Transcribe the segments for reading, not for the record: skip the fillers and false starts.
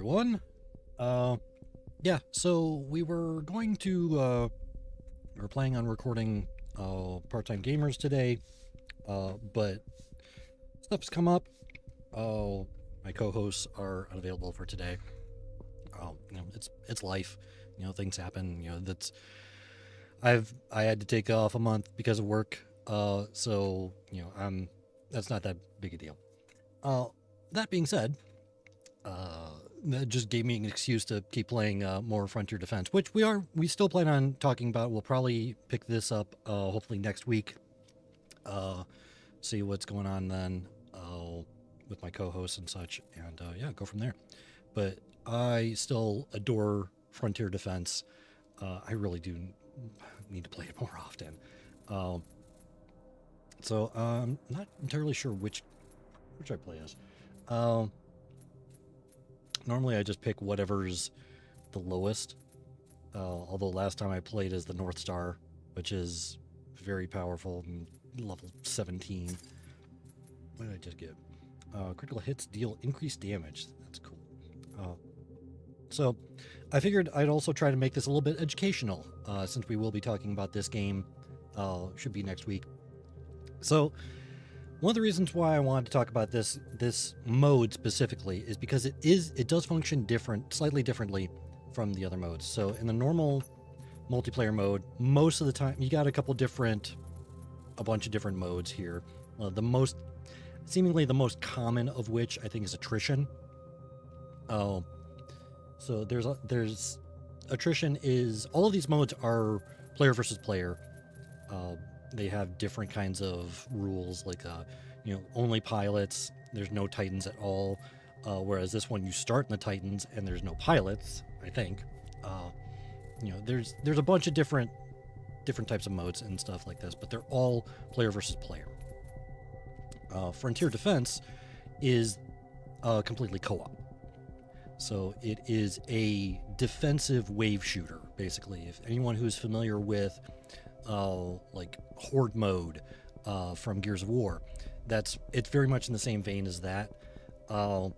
everyone. Uh, yeah, so we were planning on recording part-time gamers today, but stuff's come up. My co-hosts are unavailable for today. It's life. Things happen. I had to take off a month because of work. So that's not that big a deal. That being said, that just gave me an excuse to keep playing more Frontier Defense, which we still plan on talking about. We'll probably pick this up hopefully next week. See what's going on then with my co-hosts and such, and go from there. But I still adore Frontier Defense. I really do need to play it more often. So I'm not entirely sure which I play as. Normally I just pick whatever's the lowest. Although last time I played as the North Star, which is very powerful and level 17. What did I just get? Critical hits deal increased damage. That's cool. So I figured I'd also try to make this a little bit educational, since we will be talking about this game. Should be next week. So one of the reasons why I wanted to talk about this mode specifically is because it does function slightly differently from the other modes. So in the normal multiplayer mode, most of the time you got a bunch of different modes here. Seemingly the most common of which I think is attrition. So there's attrition is all of these modes are player versus player. They have different kinds of rules, like only pilots. There's no Titans at all. Whereas this one, you start in the Titans and there's no pilots. I think. There's a bunch of different types of modes and stuff like this, but they're all player versus player. Frontier Defense is completely co-op. So it is a defensive wave shooter, basically. If anyone who's familiar with like Horde mode from Gears of War, it's very much in the same vein as that. And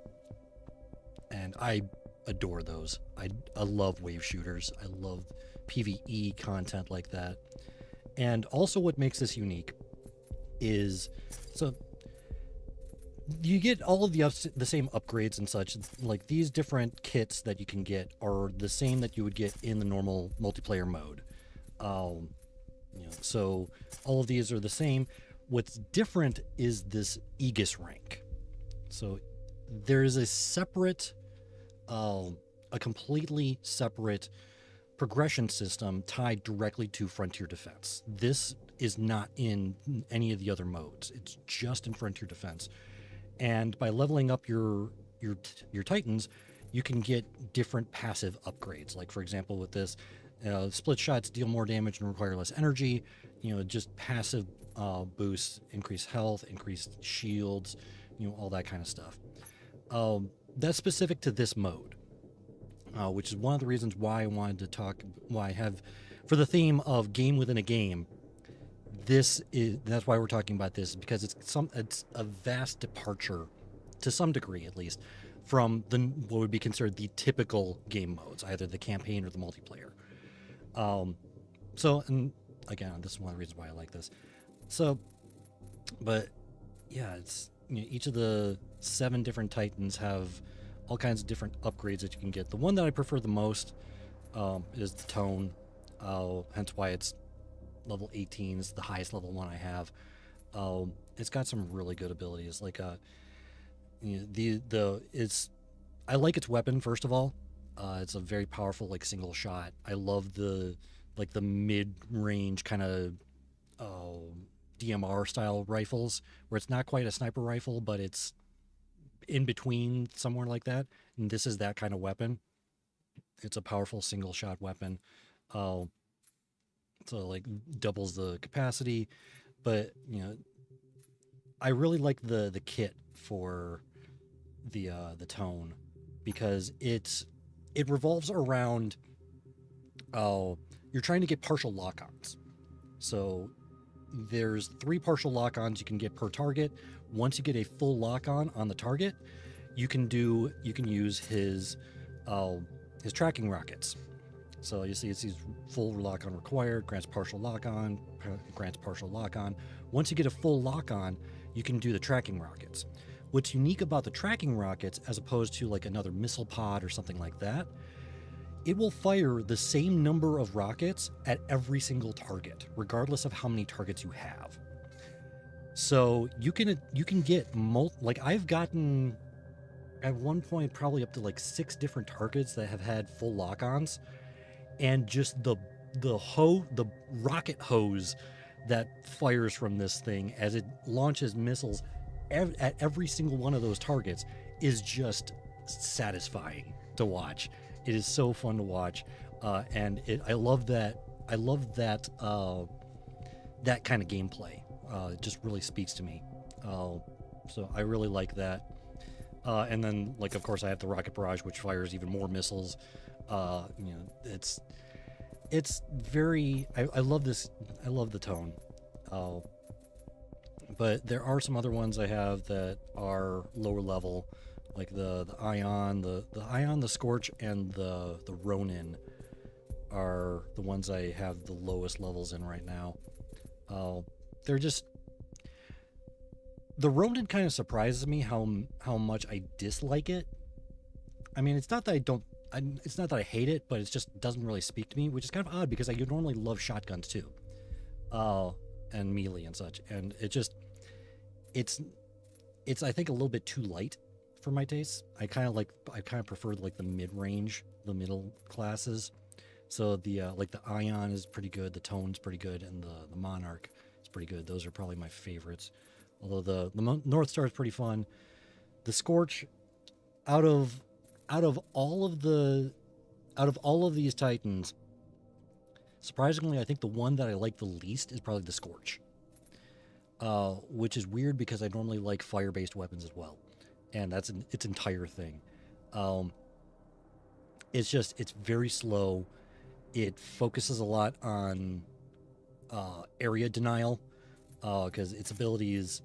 I adore those. I love wave shooters. I love PvE content like that. And also what makes this unique is, so you get all of the same upgrades and such. Like these different kits that you can get are the same that you would get in the normal multiplayer mode. So all of these are the same. What's different is this Aegis rank. So there is a completely separate progression system tied directly to Frontier Defense. This is not in any of the other modes. It's just in Frontier Defense. And by leveling up your Titans, you can get different passive upgrades. Like, for example, with this, split shots deal more damage and require less energy. Just passive boosts, increased health, increased shields, all that kind of stuff. That's specific to this mode, which is one of the reasons why I wanted to talk, why I have, for the theme of game within a game, that's why we're talking about this, because it's a vast departure, to some degree at least, from what would be considered the typical game modes, either the campaign or the multiplayer. And again, this is one of the reasons why I like this. So, but yeah, it's each of the 7 different Titans have all kinds of different upgrades that you can get. The one that I prefer the most is the Tone, hence why it's level 18 is the highest level one I have. It's got some really good abilities. Like I like its weapon first of all. It's a very powerful single shot. I love the mid-range kind of DMR style rifles, where it's not quite a sniper rifle, but it's in between somewhere like that. And this is that kind of weapon. It's a powerful single shot weapon. So doubles the capacity, but I really like the kit for the Tone, because it revolves around you're trying to get partial lock-ons. So there's 3 partial lock-ons you can get per target. Once you get a full lock-on the target, you can use his tracking rockets. So you see it's these full lock on required, grants partial lock on, grants partial lock on. Once you get a full lock on, you can do the tracking rockets. What's unique about the tracking rockets, as opposed to like another missile pod or something like that, it will fire the same number of rockets at every single target, regardless of how many targets you have. So you can get like I've gotten at one point probably up to like 6 different targets that have had full lock-ons, and just the rocket hose that fires from this thing as it launches missiles at every single one of those targets is just satisfying to watch. It is so fun to watch, and I love that. I love that that kind of gameplay. It just really speaks to me. So I really like that. And then, like, of course, I have the rocket barrage, which fires even more missiles. It's very. I love this. I love the tone. But there are some other ones I have that are lower level, like the Ion, the Ion, the Scorch, and the Ronin are the ones I have the lowest levels in right now. They're just, the Ronin kind of surprises me how much I dislike it. I mean, it's not that it's not that I hate it, but it just doesn't really speak to me, which is kind of odd because I normally love shotguns too, and melee and such, and it's I think a little bit too light for my taste. I kind of prefer like the mid-range, the middle classes. So the like the Ion is pretty good, the Tone's pretty good, and the Monarch is pretty good. Those are probably my favorites. Although the North Star is pretty fun. The Scorch, out of all of these Titans, surprisingly, I think the one that I like the least is probably the Scorch. Which is weird because I normally like fire-based weapons as well, and that's its entire thing. It's very slow. It focuses a lot on area denial, because its ability is.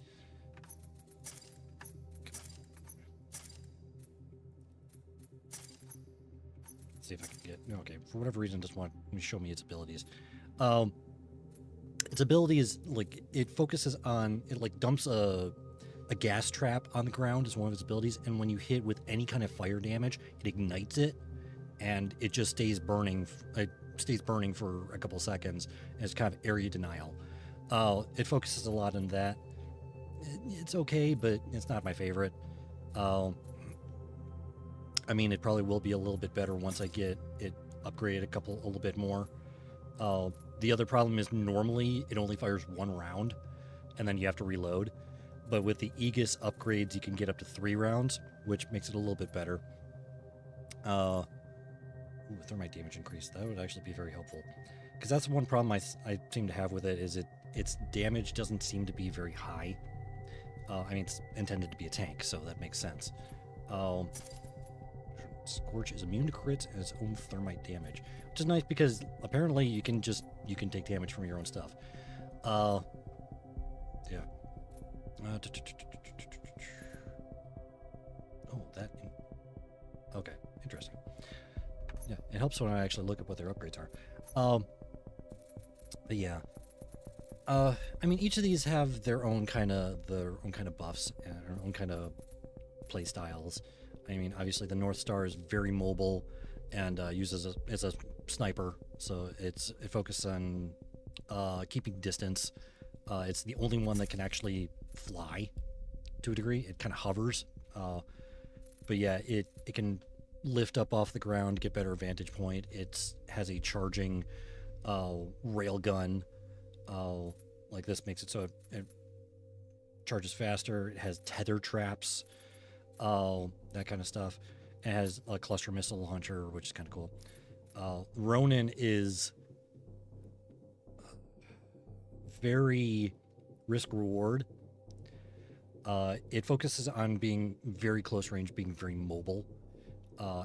Let's see if I can get. Okay, for whatever reason, just want to show me its abilities. Its ability is like it focuses on it, like dumps a gas trap on the ground is one of its abilities, and when you hit with any kind of fire damage, it ignites it, and it just stays burning. It stays burning for a couple seconds, and it's kind of area denial. It focuses a lot on that. It's okay, but it's not my favorite. I mean, it probably will be a little bit better once I get it upgraded a little bit more. The other problem is normally it only fires 1 round, and then you have to reload. But with the Aegis upgrades, you can get up to 3 rounds, which makes it a little bit better. Thermite damage increase. That would actually be very helpful. Because that's one problem I seem to have with it, is its damage doesn't seem to be very high. I mean, it's intended to be a tank, so that makes sense. Scorch is immune to crits and its own thermite damage, which is nice because apparently you can take damage from your own stuff. Yeah. Okay, interesting. Yeah, it helps when I actually look up what their upgrades are. But yeah. I mean, each of these have their own kind of buffs and their own kind of play styles. I mean, obviously the North Star is very mobile and uses as a sniper, so it focuses on keeping distance. It's the only one that can actually fly to a degree. It kind of hovers, but yeah, it can lift up off the ground, get better vantage point. It has a charging rail gun. Like this makes it so it charges faster. It has tether traps. That kind of stuff. It has a cluster missile launcher, which is kind of cool. Ronin is very risk reward. It focuses on being very close range, being very mobile.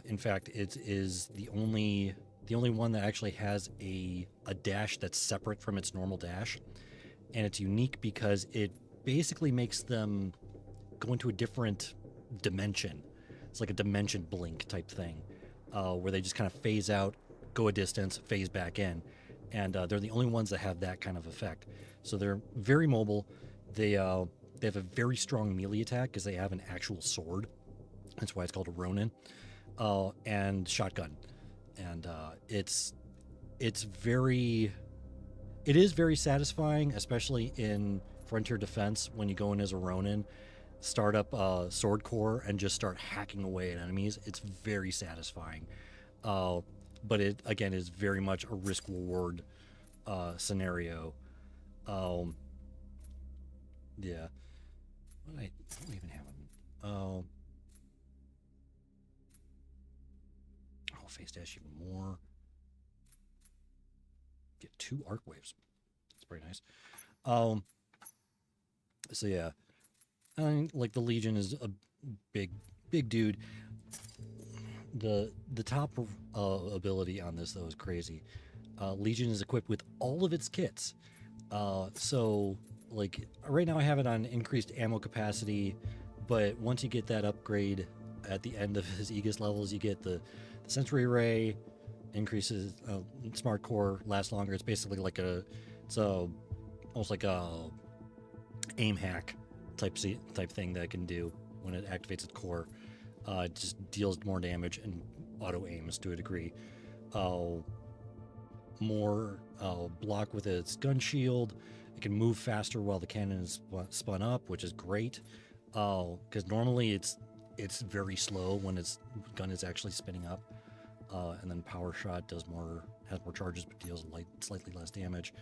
In fact, it is the only one that actually has a dash that's separate from its normal dash, and it's unique because it basically makes them go into a different dimension. It's like a dimension blink type thing, where they just kind of phase out, go a distance, phase back in, and they're the only ones that have that kind of effect. So they're very mobile. They have a very strong melee attack because they have an actual sword. That's why it's called a Ronin, and shotgun, and it is very satisfying, especially in Frontier Defense when you go in as a Ronin, start up Sword Core and just start hacking away at enemies. It's very satisfying, but it again is very much a risk reward scenario. Yeah, what do I even have? Oh, face dash even more. Get 2 arc waves. That's pretty nice. So yeah, I mean, like the Legion is a big dude. The top ability on this though is crazy. Legion is equipped with all of its kits. So like right now I have it on increased ammo capacity, but once you get that upgrade at the end of his Aegis levels, you get the Sensory Ray, increases Smart Core, lasts longer. It's basically like almost like a aim hack type thing that it can do when it activates its core. It just deals more damage and auto aims to a degree. More block with its gun shield. It can move faster while the cannon is spun up, which is great. Because normally it's very slow when its gun is actually spinning up. And then Power Shot has more charges but deals slightly less damage.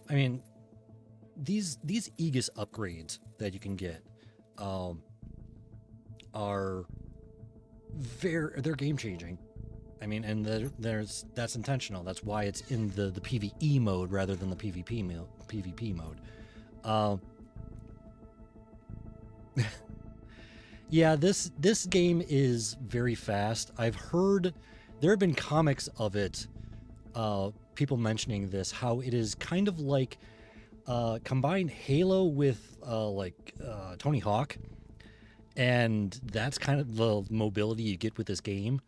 I mean, these Aegis upgrades that you can get are they're game changing. I mean, and that's intentional. That's why it's in the PvE mode rather than the PvP mode. Yeah, this game is very fast. I've heard there have been comics of it, people mentioning this, how it is kind of like combine Halo with Tony Hawk, and that's kind of the mobility you get with this game.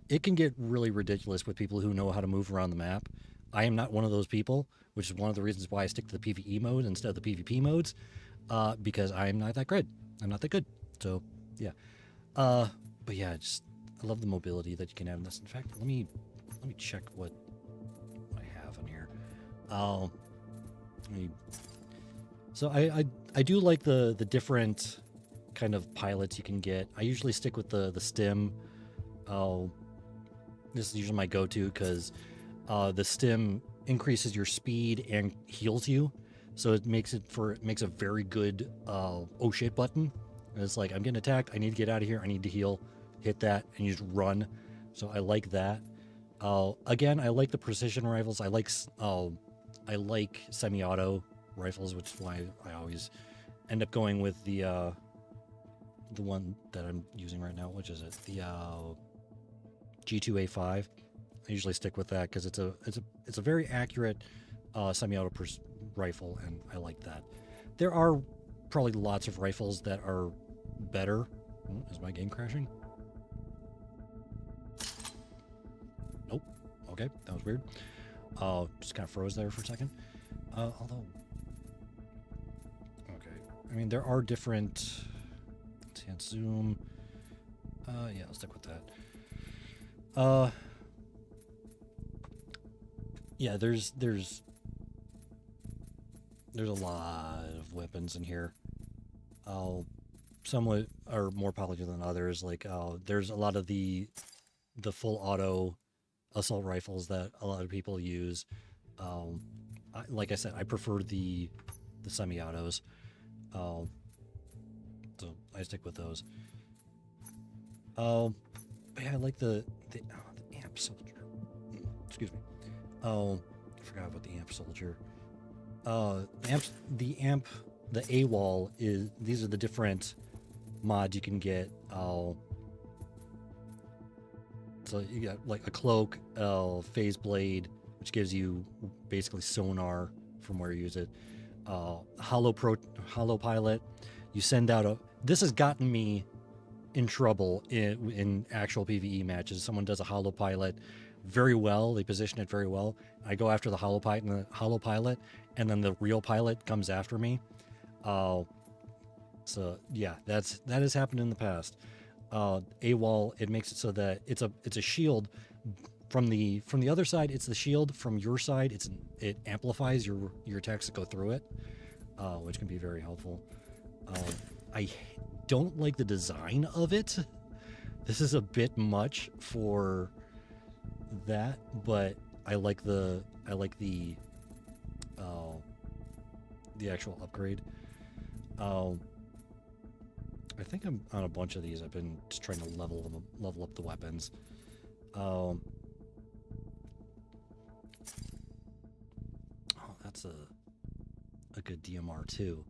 It can get really ridiculous with people who know how to move around the map. I am not one of those people, which is one of the reasons why I stick to the PvE mode instead of the PvP modes, because I'm not that good. I'm not that good. So, yeah. But yeah, I love the mobility that you can have in this. In fact, let me check what I have in here. So I do like the different kind of pilots you can get. I usually stick with the Stim. This is usually my go-to because the Stim increases your speed and heals you, so it makes a very good oh shit button. And it's like, I'm getting attacked, I need to get out of here, I need to heal, hit that, and you just run. So I like that. Again, I like the precision rifles. I like semi-auto rifles, which is why I always end up going with the one that I'm using right now. Which is it? The G2A5. I usually stick with that because it's a very accurate semi-auto rifle, and I like that. There are probably lots of rifles that are better. Is my game crashing? Nope. Okay, that was weird. Just kind of froze there for a second. Although, okay. I mean, there are different. Can't zoom. Yeah, I'll stick with that. Yeah, there's a lot of weapons in here. Some are more popular than others. Like, there's a lot of the full auto assault rifles that a lot of people use. Like I said, I prefer the semi-autos. So I stick with those. Yeah, I like the amp soldier. Excuse me. I forgot about the amp soldier. The AWOL is, these are the different mods you can get. So you got like a cloak, phase blade, which gives you basically sonar from where you use it. Hollow pilot. You send out this has gotten me in trouble in actual PvE matches. Someone does a hollow pilot very well, they position it very well. I go after the hollow pilot, and then the real pilot comes after me. So yeah, that has happened in the past. AWOL, it makes it so that it's a shield from the other side. It's the shield from your side. It amplifies your attacks that go through it, which can be very helpful. I don't like the design of it. This is a bit much for that, but I like the actual upgrade. I think I'm on a bunch of these. I've been just trying to level up the weapons. Oh, that's a good DMR too.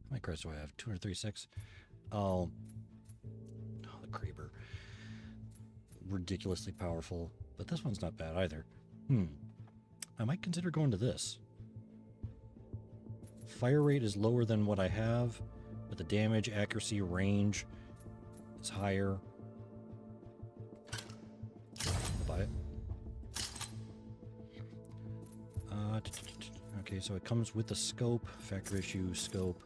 How many credits do I have? 236. Oh, the Kraber. Ridiculously powerful, but this one's not bad either. I might consider going to this. Fire rate is lower than what I have, but the damage, accuracy, range is higher. I'll buy it. Okay, so it comes with the scope, factor issue scope.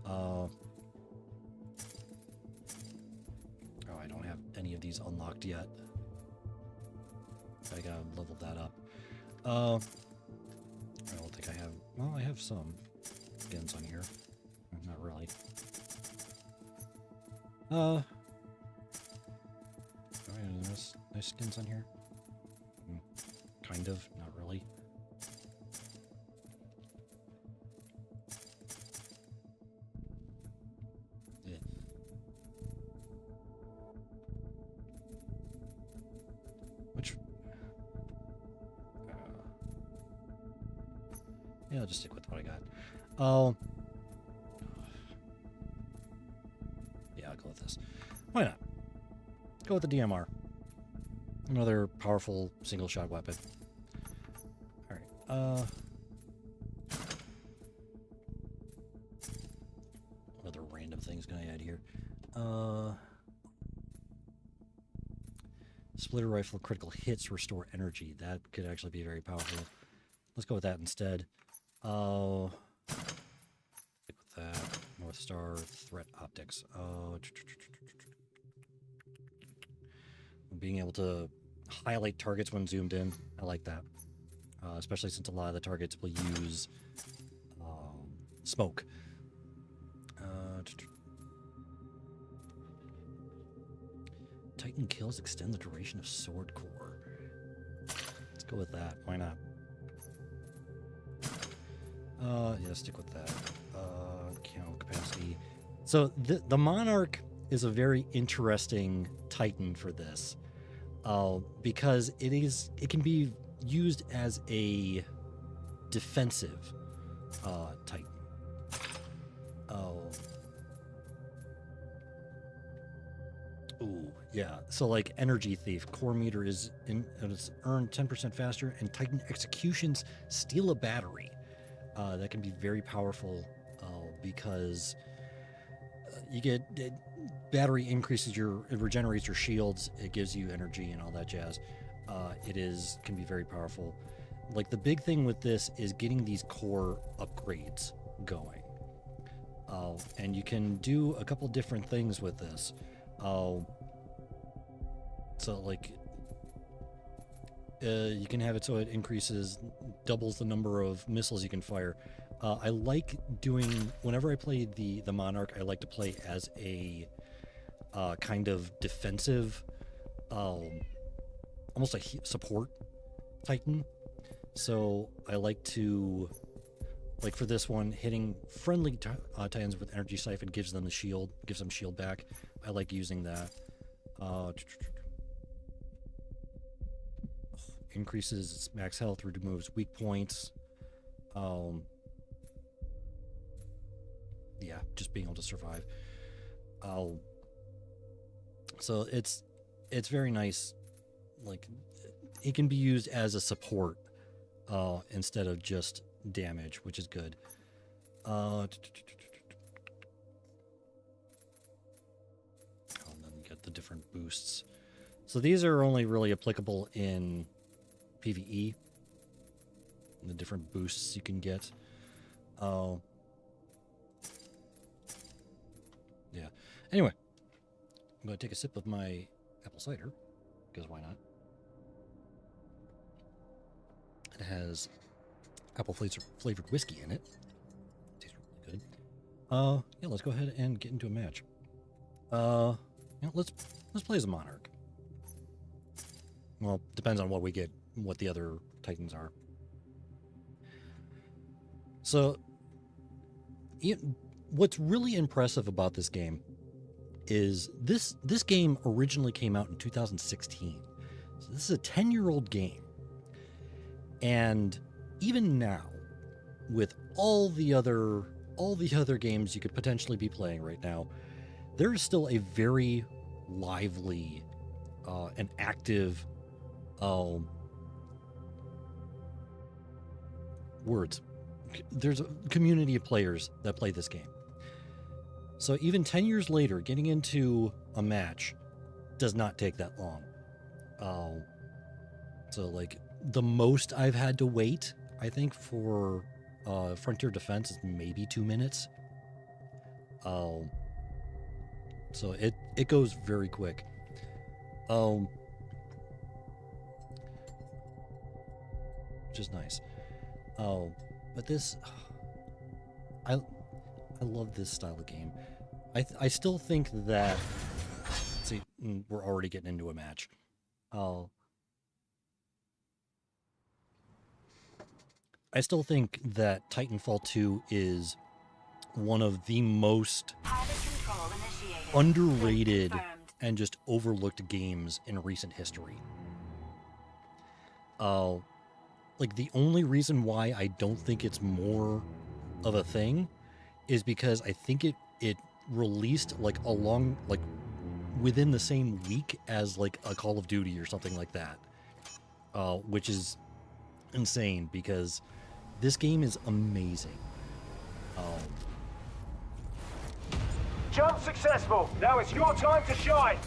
Oh, I don't have any of these unlocked yet. I gotta level that up. I don't think I have. Well, I have some skins on here. Not really. Nice skins on here. Kind of, not really. Yeah. Which? Yeah, I'll just stick with what I got. Oh. Yeah, I'll go with this. Why not? Go with the DMR. Another powerful single-shot weapon. Alright, what other random things can I add here? Splitter rifle critical hits restore energy. That could actually be very powerful. Let's go with that instead. Stick with that. North Star threat optics. Being able to highlight targets when zoomed in. I like that. Especially since a lot of the targets will use smoke. Titan kills extend the duration of sword core. Let's go with that. Why not? Yeah, stick with that. Count capacity. So the Monarch is a very interesting Titan for this, because it can be used as a defensive Titan. Ooh, yeah. So like Energy Thief, core meter is it's earned 10% faster, and Titan executions steal a battery. That can be very powerful because you get battery increases it regenerates your shields, it gives you energy and all that jazz. Can be very powerful. Like the big thing with this is getting these core upgrades going. And you can do a couple different things with this. So like you can have it so it doubles the number of missiles you can fire. I like doing, whenever I play the Monarch, I like to play as a kind of defensive, almost a support Titan. So I like to, like for this one, hitting friendly Titans with Energy Siphon gives them shield back. I like using that. Increases its max health, removes weak points. Yeah, just being able to survive. So it's very nice. Like it can be used as a support instead of just damage, which is good. the different boosts. So these are only really applicable in PvE. The different boosts you can get. Oh. Yeah. Anyway, I'm going to take a sip of my apple cider, because why not? It has apple flavored whiskey in it. Tastes really good. Yeah, let's go ahead and get into a match. Let's play as a monarch. Well, depends on what we get, what the other titans are. So, what's really impressive about this game is this game originally came out in 2016. So this is a 10-year-old game. And even now, with all the other games you could potentially be playing right now, there is still a very lively and active there's a community of players that play this game. So even 10 years later, getting into a match does not take that long. So like the most I've had to wait, I think, for Frontier Defense is maybe 2 minutes. So it goes very quick. Which is nice. But this, I love this style of game. I still think that. See, we're already getting into a match. I still think that Titanfall 2 is one of the most underrated and just overlooked games in recent history. Like, the only reason why I don't think it's more of a thing is because I think it released within the same week as like a Call of Duty or something like that, which is insane because this game is amazing. Jump successful. Now it's your time to shine.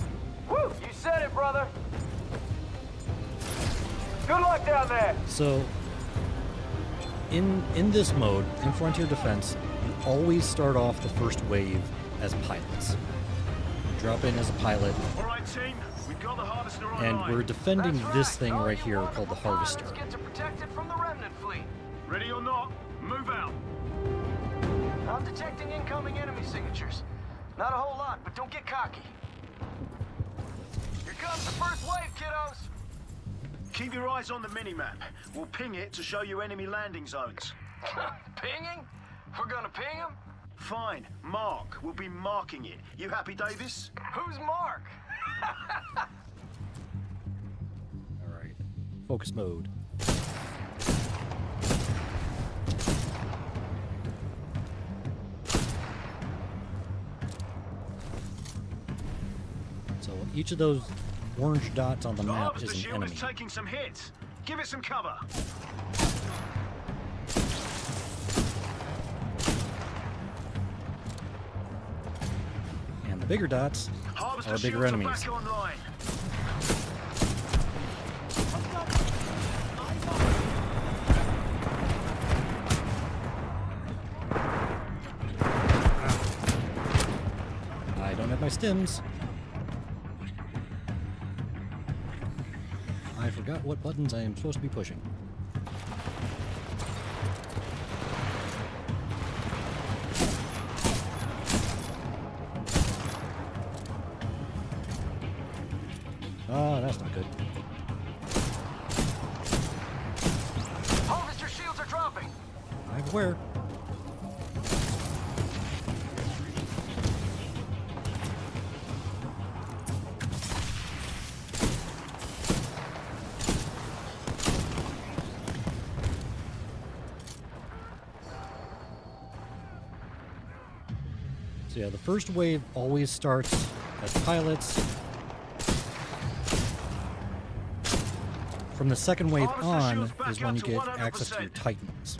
Woo! You said it, brother. Good luck down there. So, in this mode, in Frontier Defense, you always start off the first wave as pilots. You drop in as a pilot. All right, team. We've got the harvester on and line. we're defending this thing right here called the harvester. Get to protect it from the remnant fleet. Ready or not, move out. I'm detecting incoming enemy signatures. Not a whole lot, but don't get cocky. Here comes the first wave, kiddos. Keep your eyes on the minimap. We'll ping it to show you enemy landing zones. Pinging? We're gonna ping them? Fine. Mark. We'll be marking it. You happy, Davis? Who's Mark? Alright. Focus mode. So each of those orange dots on the map is an enemy. Taking some hits. Give it some cover. And the bigger dots are bigger enemies. I don't have my stims. I forgot what buttons I am supposed to be pushing. Ah, that's not good. Harvester shields are dropping. I'm aware. So yeah, the first wave always starts as pilots. From the second wave on is when you get access to your Titans.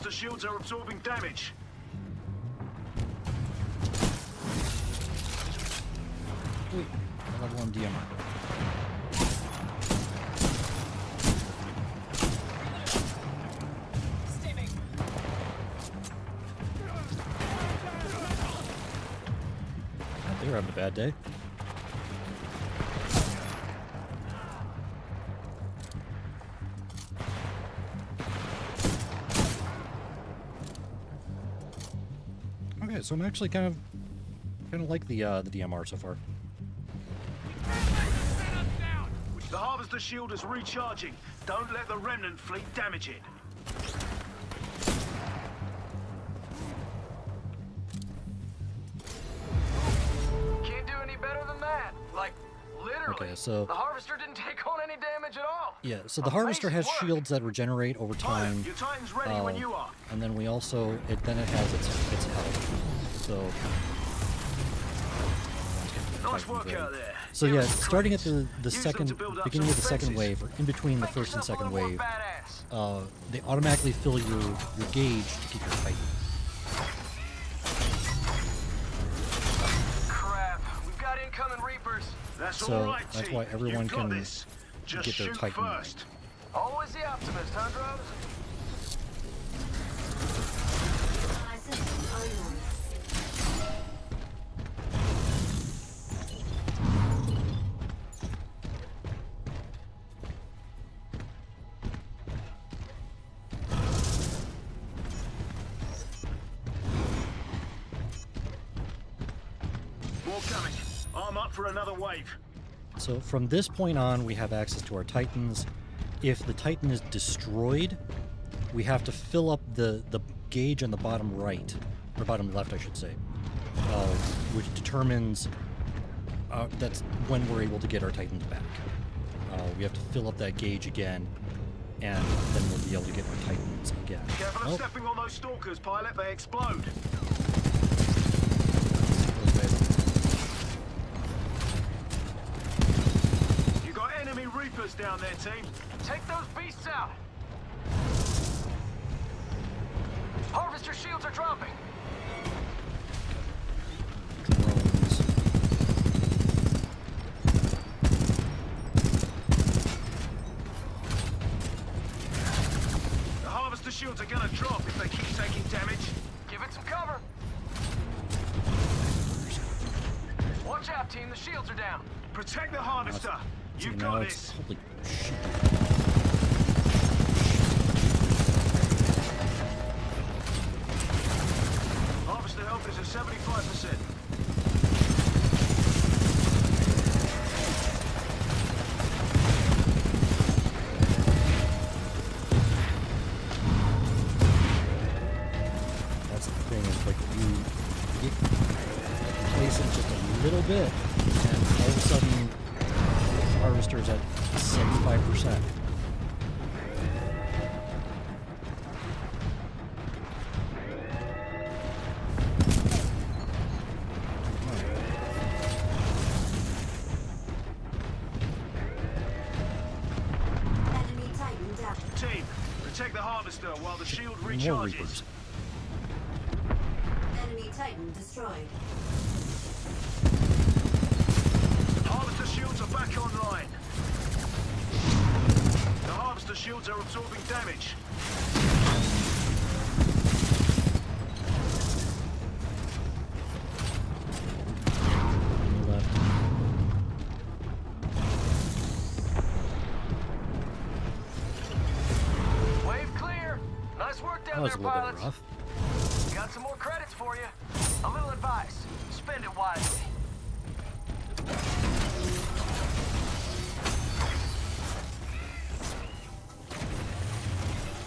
harvester shields are absorbing damage. Wait, level 1 DMR. They're having a bad day. Okay, so I'm actually kind of like the DMR so far. The harvester shield is recharging. Don't let the remnant fleet damage it. Can't do any better than that. Like, literally. Okay, so the harvester didn't take on any damage at all. yeah, so the harvester has Amazing work. shields that regenerate over time. Your Titan's ready when you are. And then we also it has its health. So Nice work out there. So yeah, starting at the Use them second to build up beginning of the some second defenses. wave, or in between the Make first and yourself a second little more wave, badass. they automatically fill your gauge to keep your Titan. Crap, we've got incoming Reapers. That's So all right, that's team. why everyone You've got can this. Just get their shoot Titan first. Always the optimist, huh, Drones? More coming. Arm up for another wave. So from this point on, we have access to our Titans. If the Titan is destroyed, we have to fill up the gauge on the bottom right, or bottom left, I should say, which determines that's when we're able to get our Titans back. We have to fill up that gauge again, and then we'll be able to get our Titans again. Careful of Oh, stepping on those stalkers, pilot. They explode. those guys- You got enemy Reapers down there, team. Take those beasts out. Harvester shields are dropping. drones. The harvester shields are gonna drop if they keep taking damage. Give it some cover. Watch out, team. The shields are down. Protect the harvester. See, You've now got it's this. holy shit. Harvester health is at 75%. That's the thing, is like you place it just a little bit, and all of a sudden, the harvester's at 75%. Enemy Titan down. Team, protect the harvester while the shield More recharges. Reapers. Enemy Titan destroyed. Harvester shields are back online. The harvester shields are absorbing damage. On the left. Wave clear. Nice work That down was a there, little bit pilots. rough. Got some more credits for you. A little advice. Spend it wisely.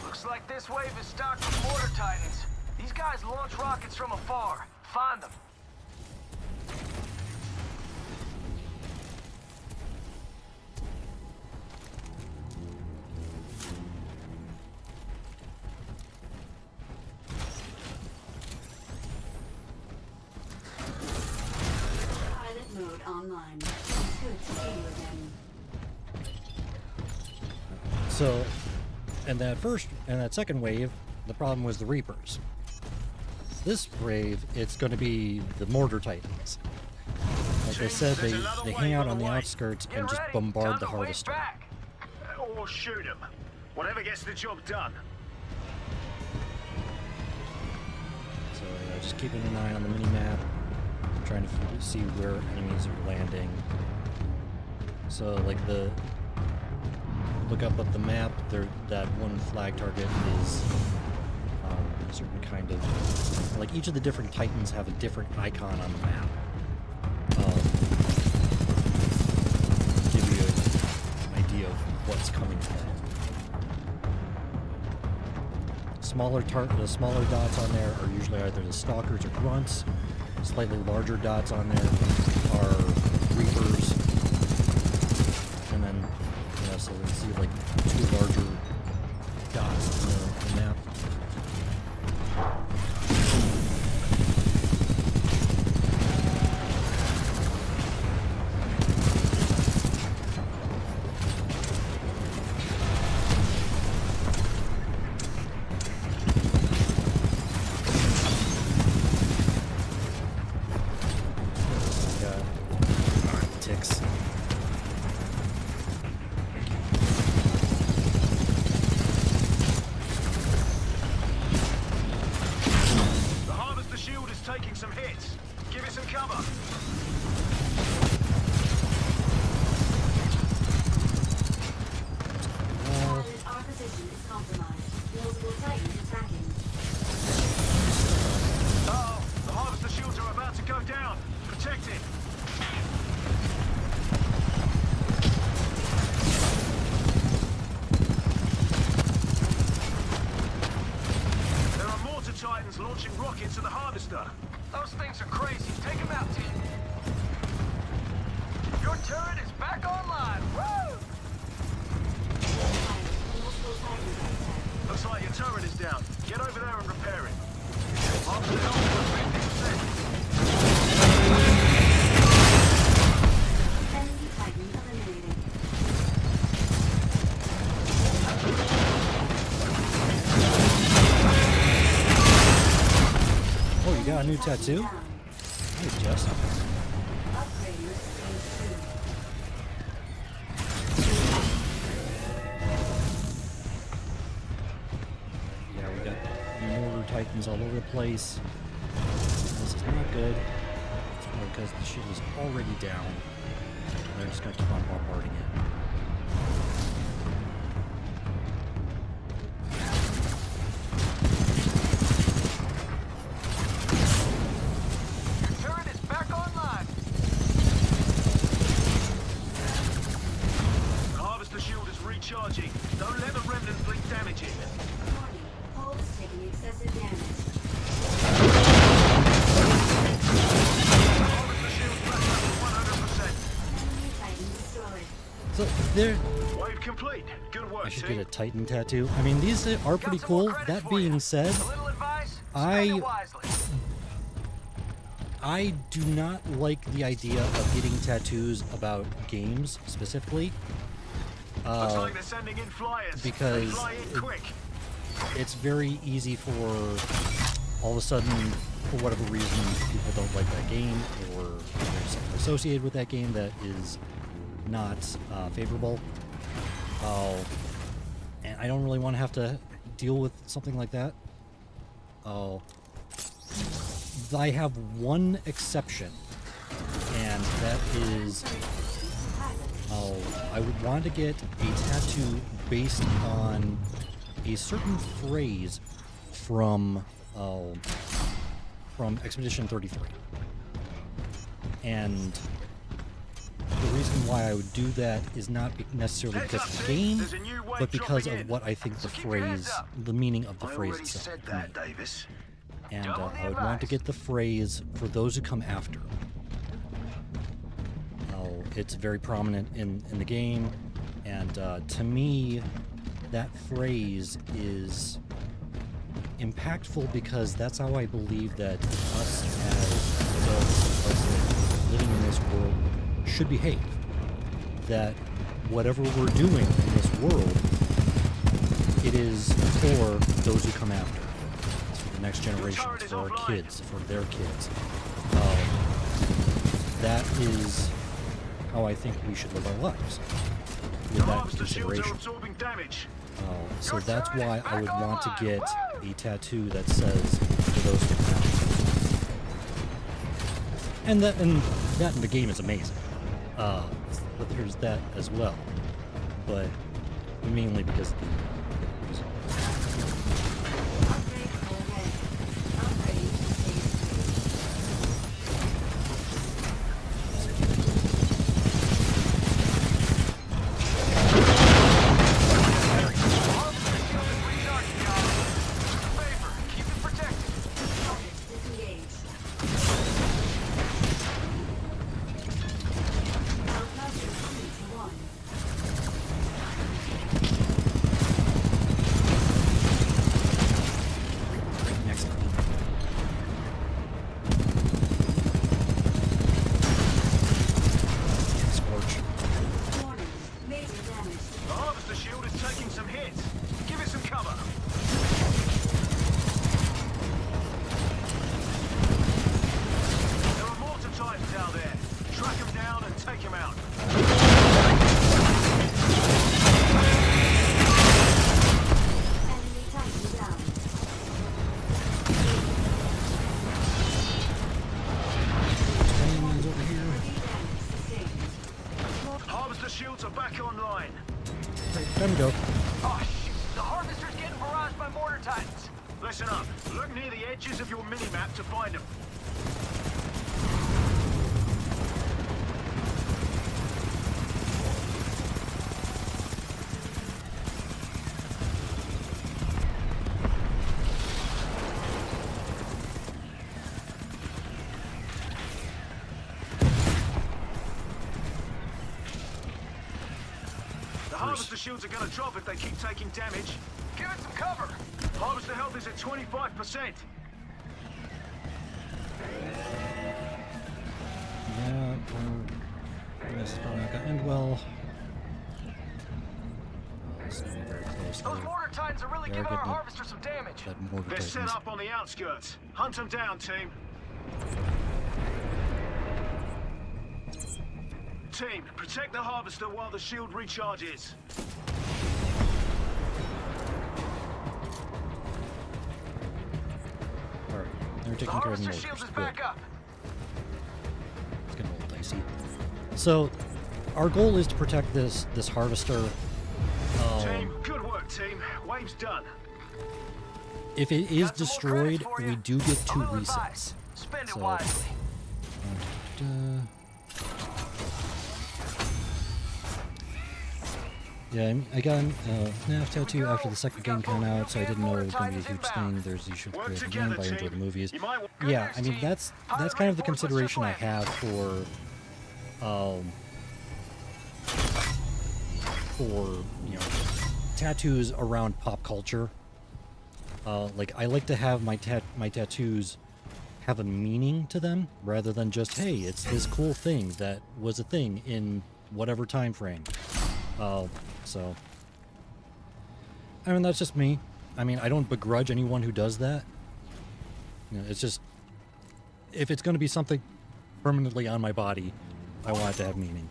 Looks like this wave is stocked with mortar titans. These guys launch rockets from afar. Find them. Pilot mode online. Good to see you again. So, and that second wave, The problem was the Reapers. This brave, it's going to be the Mortar Titans. Like I said, they hang out on the outskirts and just bombard the Harvester. Or shoot him. Whatever gets the job done. So just keeping an eye on the mini-map, trying to see where enemies are landing. So like look up the map, that one flag target is a certain kind of, like each of the different Titans have a different icon on the map. Give you an idea of what's coming ahead. The smaller dots on there are usually either the Stalkers or Grunts. Slightly larger dots on there are Reapers. And then, so let's see like 2 larger dots on the map. Launching rockets at the Harvester. Those things are crazy. Take them out, team. Your turret is back online. Woo! Looks like your turret is down. Get over there and repair it. After the health Enemy Titan eliminated. Oh, you got a new tattoo? Hey, Jess. Yeah, we got Mortar Titans all over the place. This is not good. It's because the ship is already down. They're just going to keep on bombarding it. Charging. Don't let the remnant blink damage it. Warning, hull is taking excessive damage. Harvest the shield back up to 100%. Enemy Titan destroyed. So there, Wave complete. Good work, I should team. get a Titan tattoo. I mean, these are pretty cool. That being said, I do not like the idea of getting tattoos about games specifically. Looks like they're sending in flyers. Because they fly in quick. It's very easy for all of a sudden, for whatever reason, people don't like that game or there's something associated with that game that is not favorable. And I don't really want to have to deal with something like that. I have one exception, and that is I would want to get a tattoo based on a certain phrase from Expedition 33. And the reason why I would do that is not necessarily because of the game, but because of what I think the phrase, the meaning of the phrase itself. Davis. And I would want to get the phrase for those who come after. It's very prominent in the game, and to me, that phrase is impactful because that's how I believe that us as adults, us living in this world, should behave. That whatever we're doing in this world it is for those who come after. It's for the next generation, it's for our kids, for their kids. That is how I think we should live our lives, with that in consideration. So that's why I would want to get a tattoo that says for those who come after. And that in the game is amazing. But there's that as well. But mainly because of the Time to go. Oh, shoot. The harvester's getting barraged by mortar titans. Listen up. Look near the edges of your mini-map to find them. Harvester shields are gonna drop if they keep taking damage. Give it some cover. Harvester health is at 25%. Yeah, this is probably not gonna end well. This is very close. Those mortar titans are really giving our harvester some damage. They're set up on the outskirts. Hunt them down, team. Team, protect the harvester while the shield recharges. Alright, they're taking care of the harvester shield is back up. It's getting a little dicey. So, our goal is to protect this harvester. Team, good work, team. Wave's done. If it is destroyed, we do get 2 resets. Spend it wisely. Yeah, I got an FNAF tattoo after the second game came out, so I didn't know it was going to be a huge thing. There's the issue with creative game, but I enjoy the movies. Yeah, I mean, that's kind of the consideration I have for tattoos around pop culture. Like, I like to have my tattoos have a meaning to them, rather than just, hey, it's this cool thing that was a thing in whatever time frame. So, I mean, that's just me. I mean, I don't begrudge anyone who does that. You know, it's just, if it's going to be something permanently on my body, I want it to have meaning.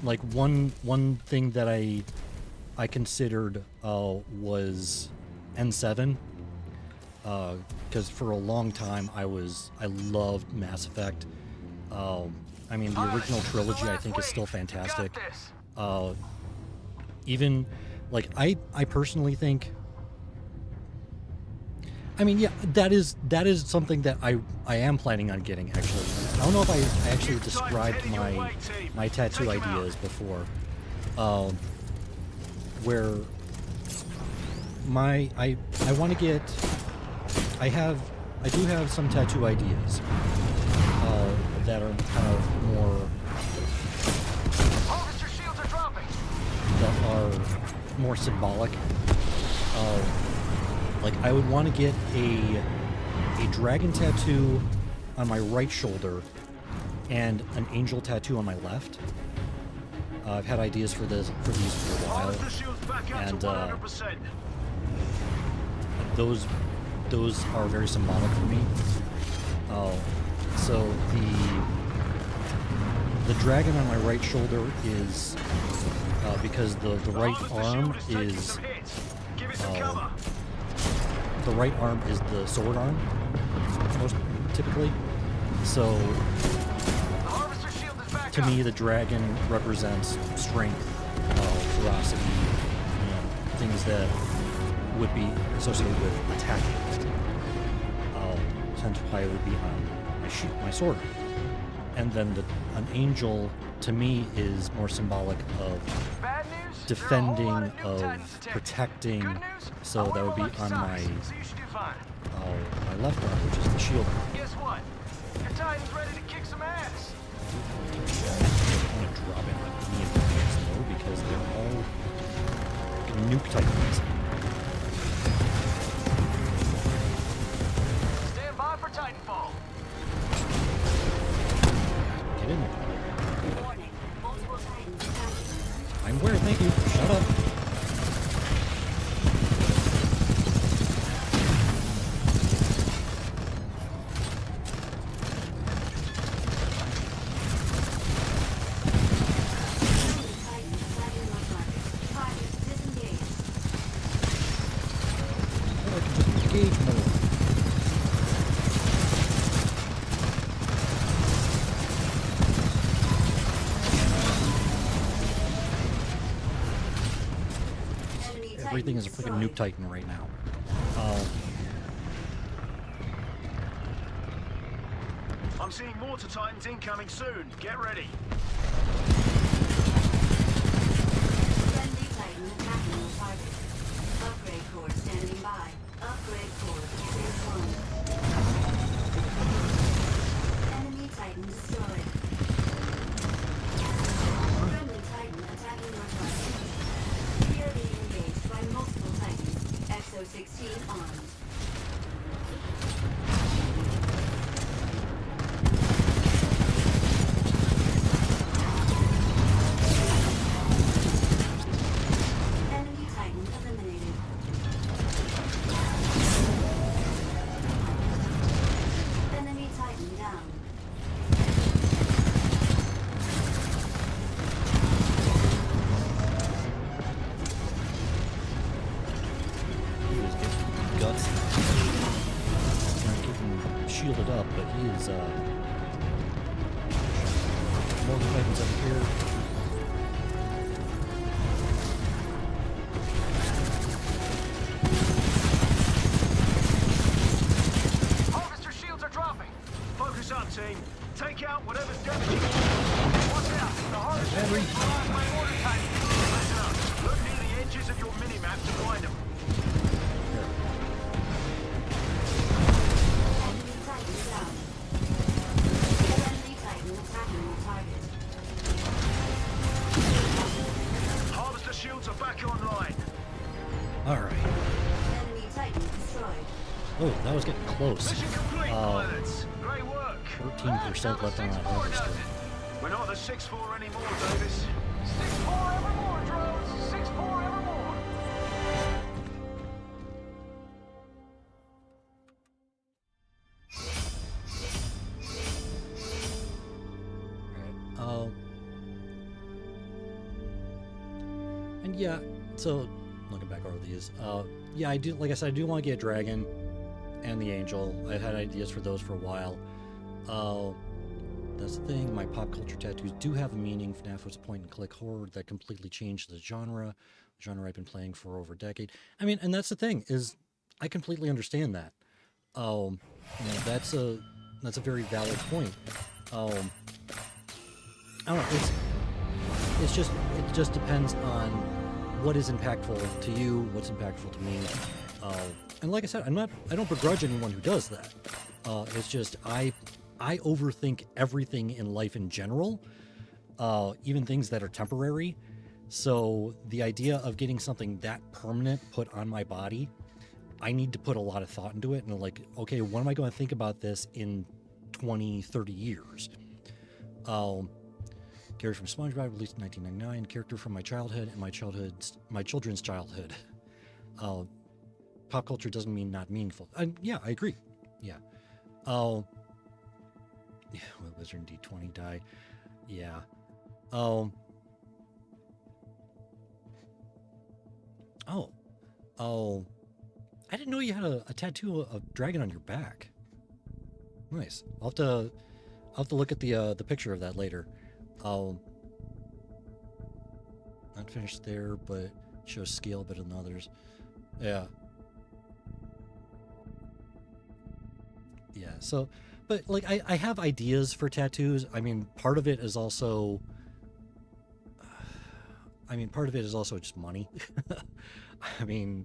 Like, one thing that I considered was N7, because for a long time I loved Mass Effect. I mean, the original trilogy I think is still fantastic. Even, like, I personally think, I mean, yeah, that is something that I am planning on getting, actually. I don't know if I actually described my tattoo ideas before, where I want to get, I do have some tattoo ideas that are kind of more, that are more symbolic. Like, I would want to get a dragon tattoo on my right shoulder and an angel tattoo on my left. I've had ideas for these for a while, Harvester shields back up and to 100%. those are very symbolic for me. So the dragon on my right shoulder is because the right arm is the right arm is the sword arm, most typically. So to me, the dragon represents strength, ferocity, things that would be associated with attacking. Hence why it would be on my sword. And then an angel, to me, is more symbolic of defending, of protecting. So that would be on my left arm, which is the shield arm. Guess what? Your Titan's ready to kick some ass. I want to drop in on any of the things, though, because they're all nuke Titans. Stand by for Titanfall. Get in there. Warning. Multiple Titans attacking. I'm aware, thank you. Shut up. Titan attacking my target. Target disengaged. I like to just engage more. Enemy Titan Everything is a freaking destroyed. nuke Titan right now. I'm seeing mortar Titans incoming soon. Get ready. Friendly Titan attacking your target. Upgrade core standing by. Upgrade core phase 1. Enemy Titan destroyed. Friendly Titan attacking your target. We are being engaged by multiple Titans. XO-16 armed. Enemy Titan eliminated. Enemy Titan down. He was getting guts. Not getting shielded up, but he is, more Titans up here. Harvester shields are dropping. Focus up, team. Take out whatever's damaging. Watch out. The harvester Henry. shields behind my mortar Titan. Listen up. Look near the edges of your mini-map to find them. Enemy Titan down. Friendly Titan attacking your target. Harvester shields are back online. Alright. Enemy Titan destroyed. Oh, that was getting close. Mission complete, pilots. Great work. 13% left on that harvester. We're not the 6-4 anymore, Davis. 6-4 evermore, drones! 6-4 evermore! And yeah, so looking back over these, yeah, I do. Like I said, I do want to get a dragon and the angel. I've had ideas for those for a while. That's the thing. My pop culture tattoos do have a meaning. FNAF was a point-and-click horror that completely changed the genre I've been playing for over a decade. I mean, and that's the thing is, I completely understand that. That's a very valid point. I don't know. It just depends on what is impactful to you, what's impactful to me. And like I said, I don't begrudge anyone who does that. It's just I overthink everything in life in general, even things that are temporary. So the idea of getting something that permanent put on my body, I need to put a lot of thought into it. And like, okay, what am I going to think about this in 20, 30 years? Character from SpongeBob, released in 1999. Character from my childhood and my children's childhood. Pop culture doesn't mean not meaningful. Yeah, I agree. Yeah. Yeah, Wizard D20 die. Yeah. Oh. I didn't know you had a tattoo of dragon on your back. Nice. I'll have to look at the picture of that later. Not finished there, but shows scale better than others. Yeah. Yeah. So, but like I have ideas for tattoos. I mean, part of it is also. Part of it is also just money. I mean,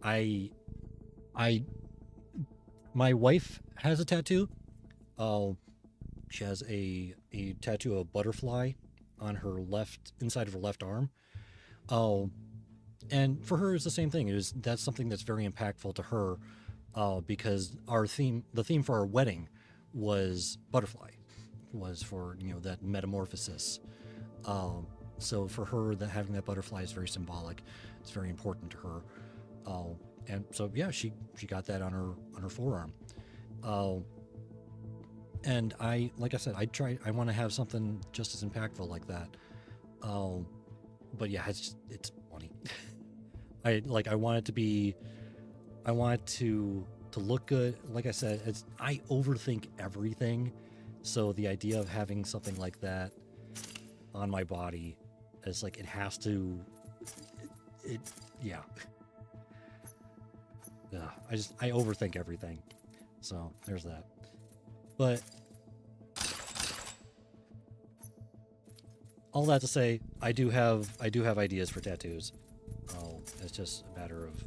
my wife has a tattoo. She has a tattoo of a butterfly on her inside of her left arm. And for her, it's the same thing. That's something that's very impactful to her, because the theme for our wedding was butterfly, was for that metamorphosis. So for her, that having that butterfly is very symbolic. It's very important to her. And so yeah, she got that on her forearm. And like I said, I want to have something just as impactful like that. But yeah, it's funny. I want it to be, I want it to look good. Like I said, I overthink everything. So the idea of having something like that on my body is like, it has to, yeah. Yeah, I overthink everything. So there's that. But all that to say, I do have ideas for tattoos. It's just a matter of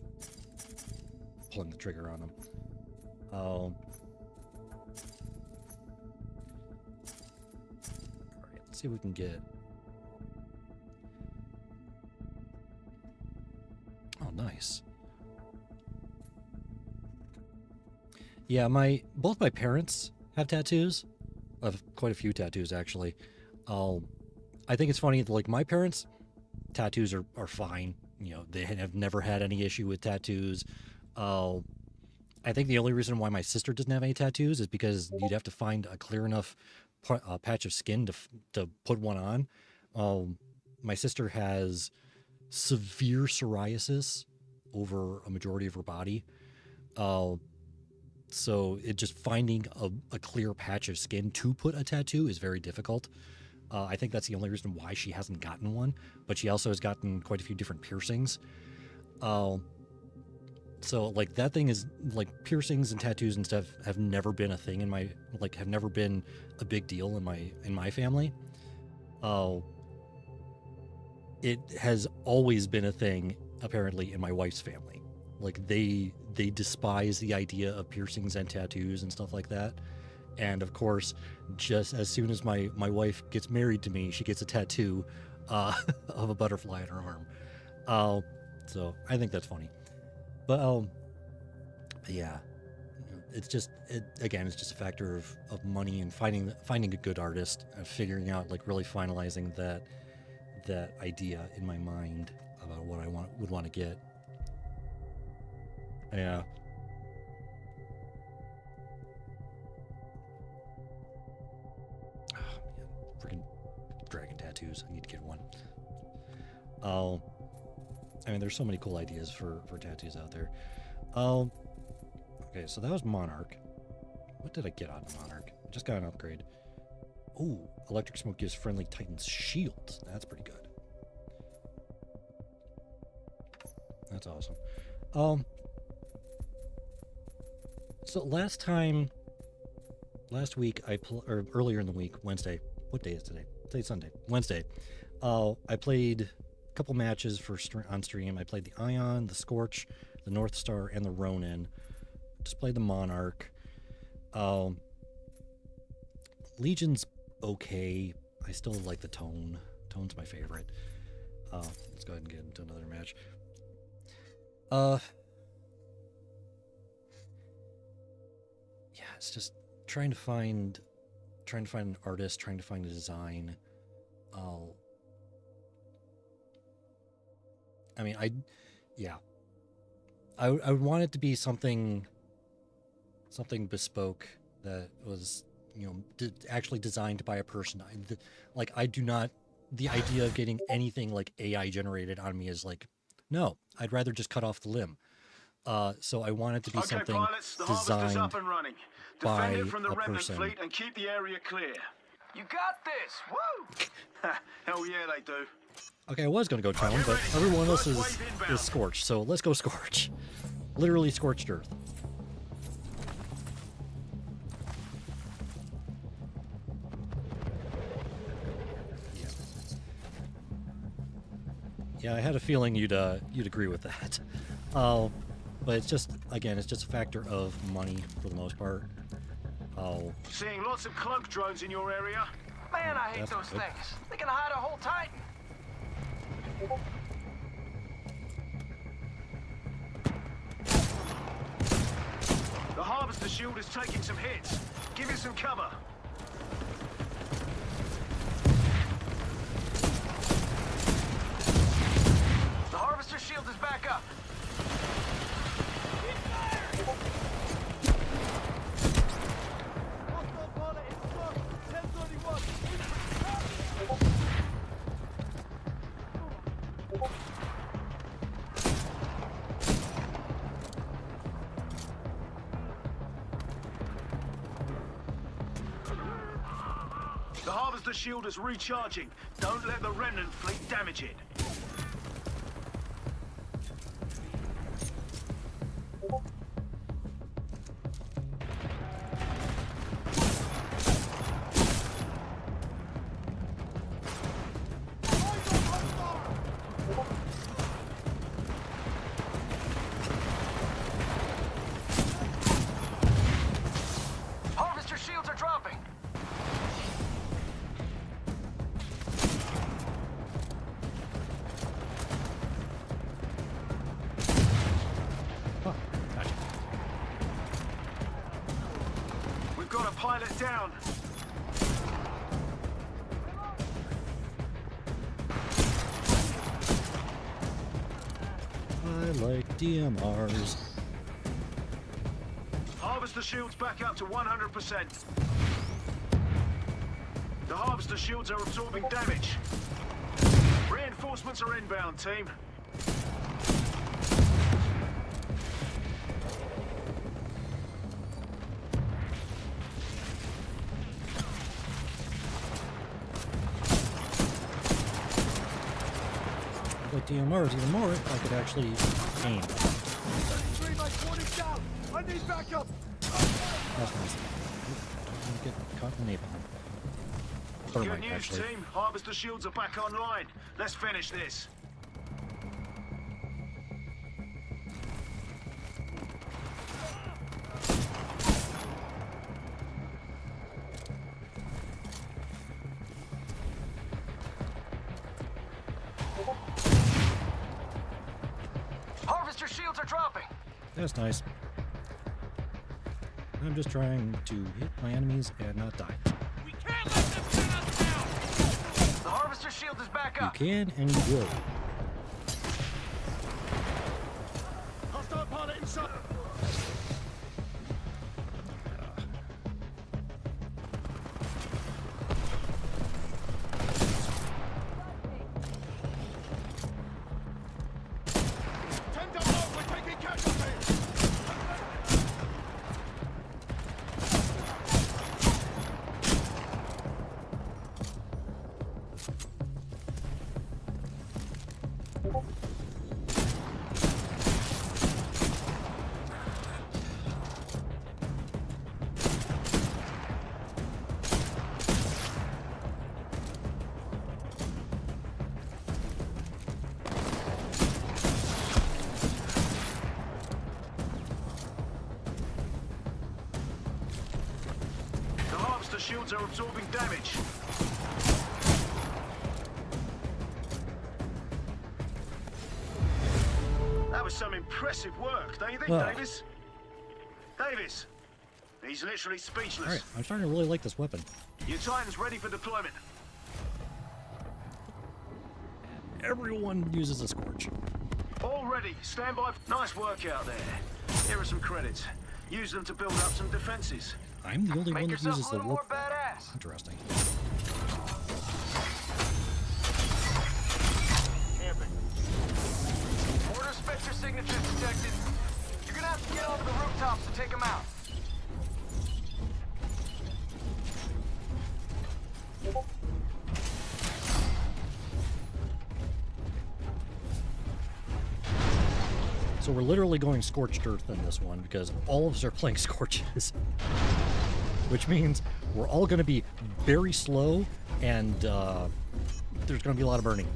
pulling the trigger on them. All right, let's see if we can get. Oh, nice. Yeah, both my parents have tattoos. I have quite a few tattoos, actually. I think it's funny, like, my parents' tattoos are fine. They have never had any issue with tattoos. I think the only reason why my sister doesn't have any tattoos is because you'd have to find a clear enough patch of skin to put one on. My sister has severe psoriasis over a majority of her body. So it just finding a clear patch of skin to put a tattoo is very difficult. I think that's the only reason why she hasn't gotten one, but she also has gotten quite a few different piercings. So like that thing is like, piercings and tattoos and stuff have never been a thing have never been a big deal in my family. It has always been a thing apparently in my wife's family. Like they despise the idea of piercings and tattoos and stuff like that. And of course, just as soon as my wife gets married to me, she gets a tattoo of a butterfly on her arm. So I think that's funny. But yeah, it's just it's just a factor of money and finding a good artist and figuring out, like, really finalizing that idea in my mind about what I would want to get. Yeah. Oh, man. Freaking dragon tattoos. I need to get one. There's so many cool ideas for tattoos out there. Okay, so that was Monarch. What did I get on Monarch? I just got an upgrade. Ooh, electric smoke gives friendly Titans shields. That's pretty good. That's awesome. So last week or earlier in the week, Wednesday. What day is today? Today's Sunday. Wednesday. I played a couple matches on stream. I played the Ion, the Scorch, the North Star, and the Ronin. Just played the Monarch. Legion's okay. I still like the Tone. Tone's my favorite. Let's go ahead and get into another match. Yeah, it's just trying to find an artist, trying to find a design. I mean, I would want it to be something bespoke that was, actually designed by a person. I do not. The idea of getting anything like AI generated on me is like, no. I'd rather just cut off the limb. So I want it to be Okay, something pilots, the harvester's designed up and running. by Defend it from the a remnant person. fleet and keep the area clear. You got this. Woo! Hell yeah, they do. Okay, I was going to go Talon, but everyone else is Scorch, so let's go Scorch. Literally scorched earth. Yeah, I had a feeling you'd agree with that. But it's just, again, it's just a factor of money for the most part. Seeing lots of cloak drones in your area? Man, I hate That's those good. things. They can hide a whole Titan. The harvester shield is taking some hits. Give it some cover. The harvester shield is back up. The harvester shield is recharging. Don't let the remnant fleet damage it. Harvester shields are dropping. Oh, gotcha. We've got a pilot down. I like DMRs. Harvester shields back up to 100%. The harvester shields are absorbing damage. Reinforcements are inbound, team. I like DMRs even more if I could actually aim. I need backup. That's nice. Don't get caught in the napalm. Good Thermite, news, actually. team. Harvester shields are back online. Let's finish this. Harvester shields are dropping. That's nice. I'm just trying to hit my enemies and not die. We can't let them pin us down. The harvester shield is back You up. can and you will. Hostile pilot inside. We're taking casualties. The harvester shields are absorbing damage. That was some impressive work, don't you think, Well. Davis? Davis! He's literally speechless. Alright, I'm starting to really like this weapon. Your Titan's ready for deployment. Everyone uses a Scorch. All ready. Stand by. Nice work out there. Here are some credits. Use them to build up some defenses. I'm the only Make one that yourself uses a the little more warp. badass. Interesting. Camping. Mortar Spectre signatures detected. You're gonna have to get onto the rooftops to take them out. So we're literally going scorched earth in this one because all of us are playing Scorches. Which means we're all going to be very slow and there's going to be a lot of burning.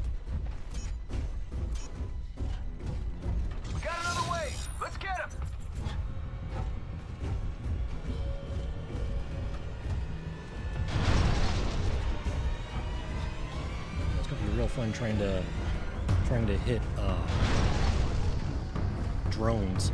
We got another wave. Let's get him. It's going to be real fun trying to hit drones.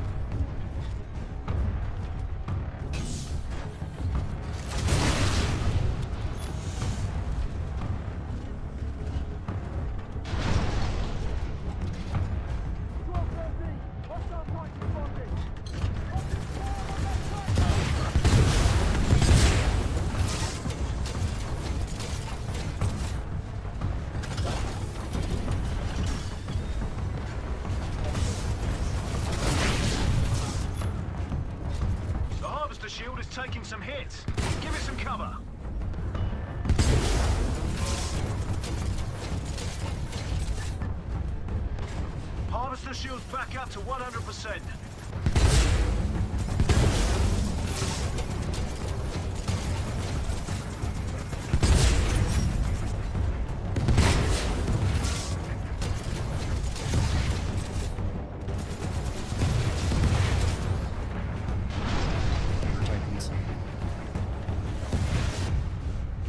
The harvester shield is taking some hits. Give it some cover. Harvester shield's back up to 100%. Titans.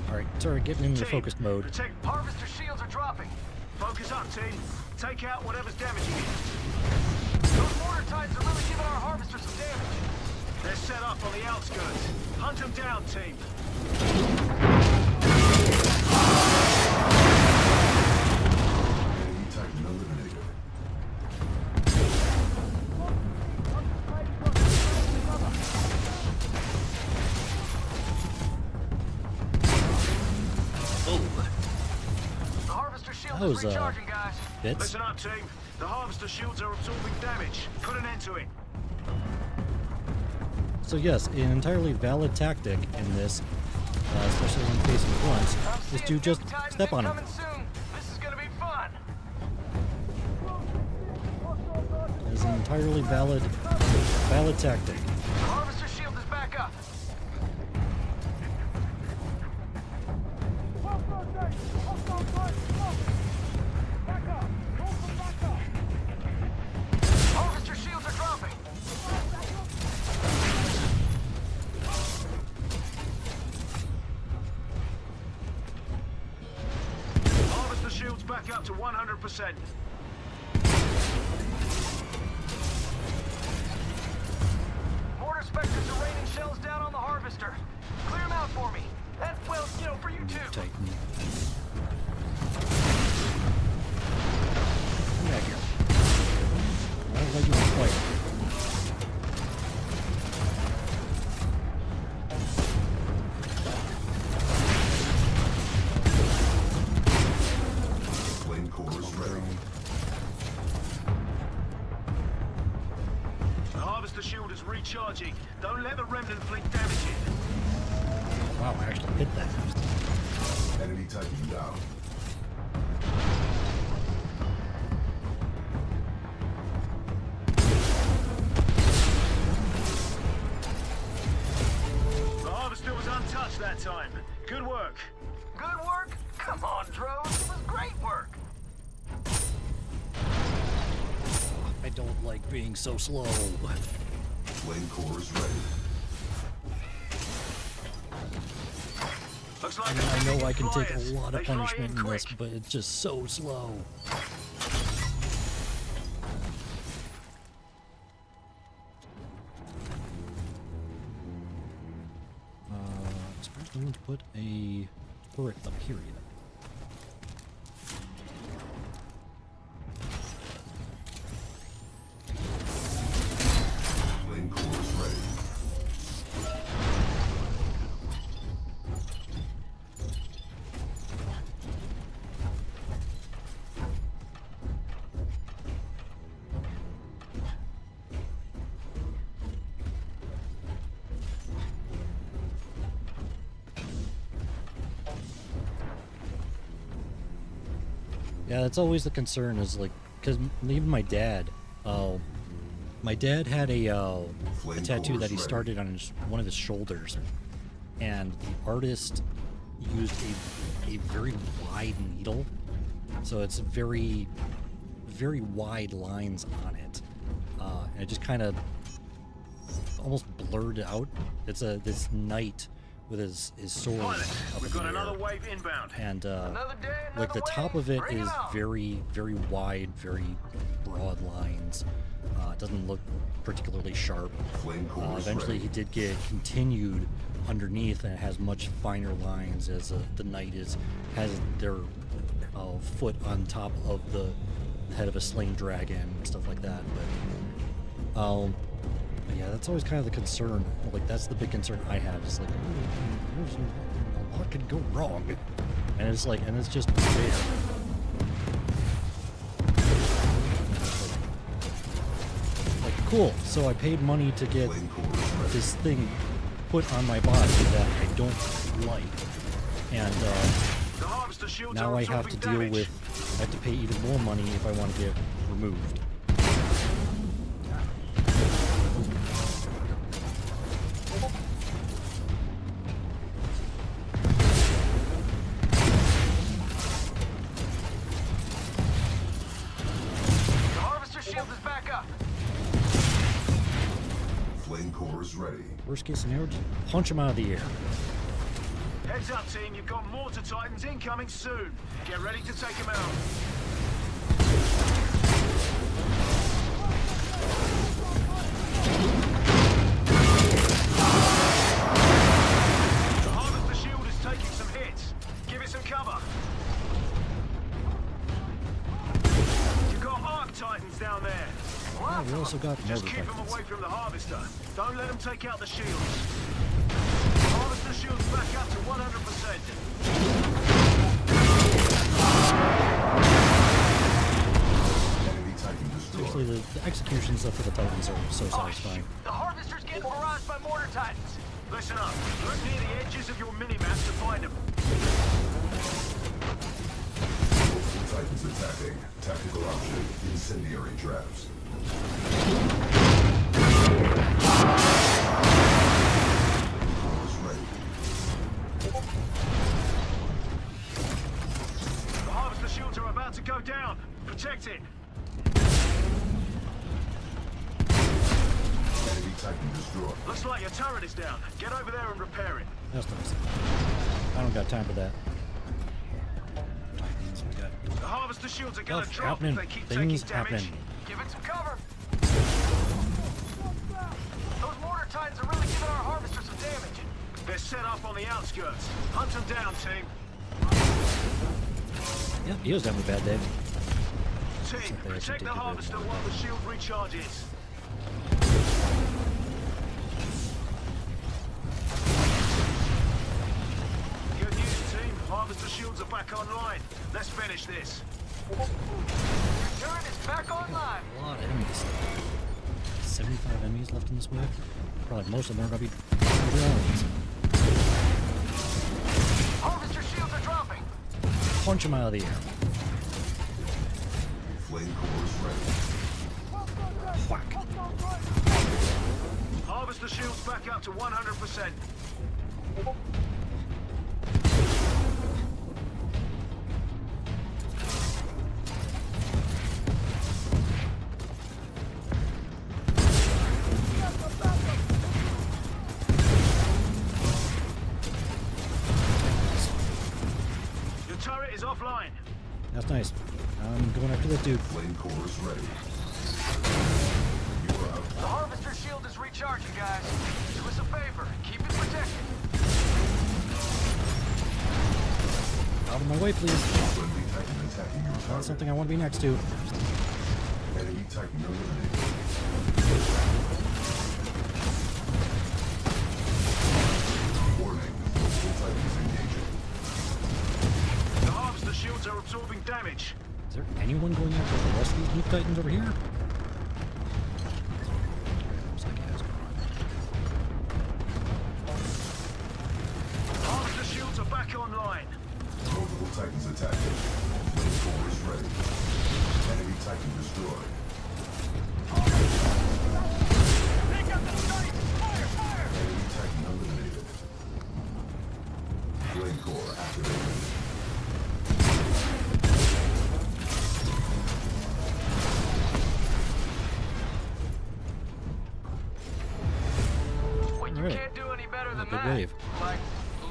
Alright, sorry, getting into Team, focused mode. Protect. Harvester shields are dropping. Focus up, team. Take out whatever's damaging it. Those mortar tides are really giving our harvester some damage. They're set up on the outskirts. Hunt them down, team. Enemy Titan eliminated. The harvester shield That is was, recharging, guys. Bits. Listen up, team. The harvester shields are absorbing damage. Put an end to it. So yes, an entirely valid tactic in this, especially when facing grunts, I'm is seeing to just Nuke Titans step on them. incoming soon. This is gonna be fun. It's an entirely valid tactic. The harvester shield is back up. Harvester shields are dropping. Harvester shields back up to 100%. Mortar Spectres are raining shells down on the harvester. Clear them out for me. And, well, you know, for you too. Titan. Come back here. I don't like you to fight. Flame core is ready. The harvester shield is recharging. Don't let the remnant fleet damage it. Wow, I actually hit that. Enemy Titan down. The harvester was untouched that time. Good work. Good work? Come on, drones. It was great work. I don't like being so slow. Flame core is ready. Looks like I know I can take a flyers. lot They of fly punishment in this, quick. but it's just so slow. I suppose we need to put a turret up here yet. Yeah, that's always the concern. Is like, because even my dad had a tattoo that he started on one of his shoulders, and the artist used a very wide needle, so it's very wide lines on it, and it just kind of almost blurred out. It's this knight with his sword Pilot, up we've in got the another air. wave inbound. And Another day, like the another top wave. of it Bring is on. very wide, very broad lines. It doesn't look particularly sharp. Flame core is Eventually ready. he did get continued underneath, and it has much finer lines as the knight has their foot on top of the head of a slain dragon and stuff like that. But yeah, that's always kind of the concern. Like, that's the big concern I have. Is like, a lot could go wrong, and it's like, and it's just there. Like, cool. So I paid money to get Flame core is ready. this thing put on my body that I don't like, and The harvester shields now are I have to absorbing deal damage. with. I have to pay even more money if I want to get removed. The harvester shield is back up. Flame core is ready. Worst case scenario, just punch him out of the air. Heads up, team. You've got mortar titans incoming soon. Get ready to take them out. The harvester shield is taking some hits. Give it some cover. You've got arc titans down there. Oh, we also got Just mortar keep them titans. away from the harvester. Don't let them take out the shields. Harvester shields back up to 100%. Enemy Titan Actually, destroyed. the execution stuff for the titans are so satisfying. The harvester's getting barraged by mortar titans. Listen up. Look near the edges of your mini-map to find them. Multiple Titans attacking. Tactical option. Incendiary traps. Flame core is ready. The harvester shields are about to go down. Protect it. Enemy Titan destroyed. Looks like your turret is down. Get over there and repair it. That's nice. I don't got time for that. Titans, we got The harvester shields are gonna stuff drop happening. if they keep Things taking damage. happen. Give it some cover. Those mortar titans are really giving our harvester some damage. They're set up on the outskirts. Hunt them down, team. Yeah, he was having a bad day. Team, They actually protect did the do harvester very well. while the shield recharges. Good news, team. Harvester shields are back online. Let's finish this. Turret is back online. A lot of enemies. 75 enemies left in this wave. Probably most of them are gonna be drones. Harvester shields are dropping. Punch him out of the air. Flame core is ready. Whack. Harvester shields back up to 100%. Your turret is offline. That's nice. I'm going after that dude. Flame core is ready. You are out. The harvester shield is recharging, guys. Do us a favor. Keep it protected. Out of my way, please. Friendly Titan attacking your That's target. something I want to be next to. Enemy Titan eliminated. Warning. Multiple Titans engaging. The harvester shields are absorbing damage. Is there anyone going after the rest of these nuke titans over here? Looks like it has Harvester shields are back online. Multiple Titans attacking. Flame core is ready. Enemy Titan destroyed. Take out the sight! Fire! Fire! Enemy Titan eliminated. Flame core activated. Well, you Alright. can't do any better than Good that. wave. Like,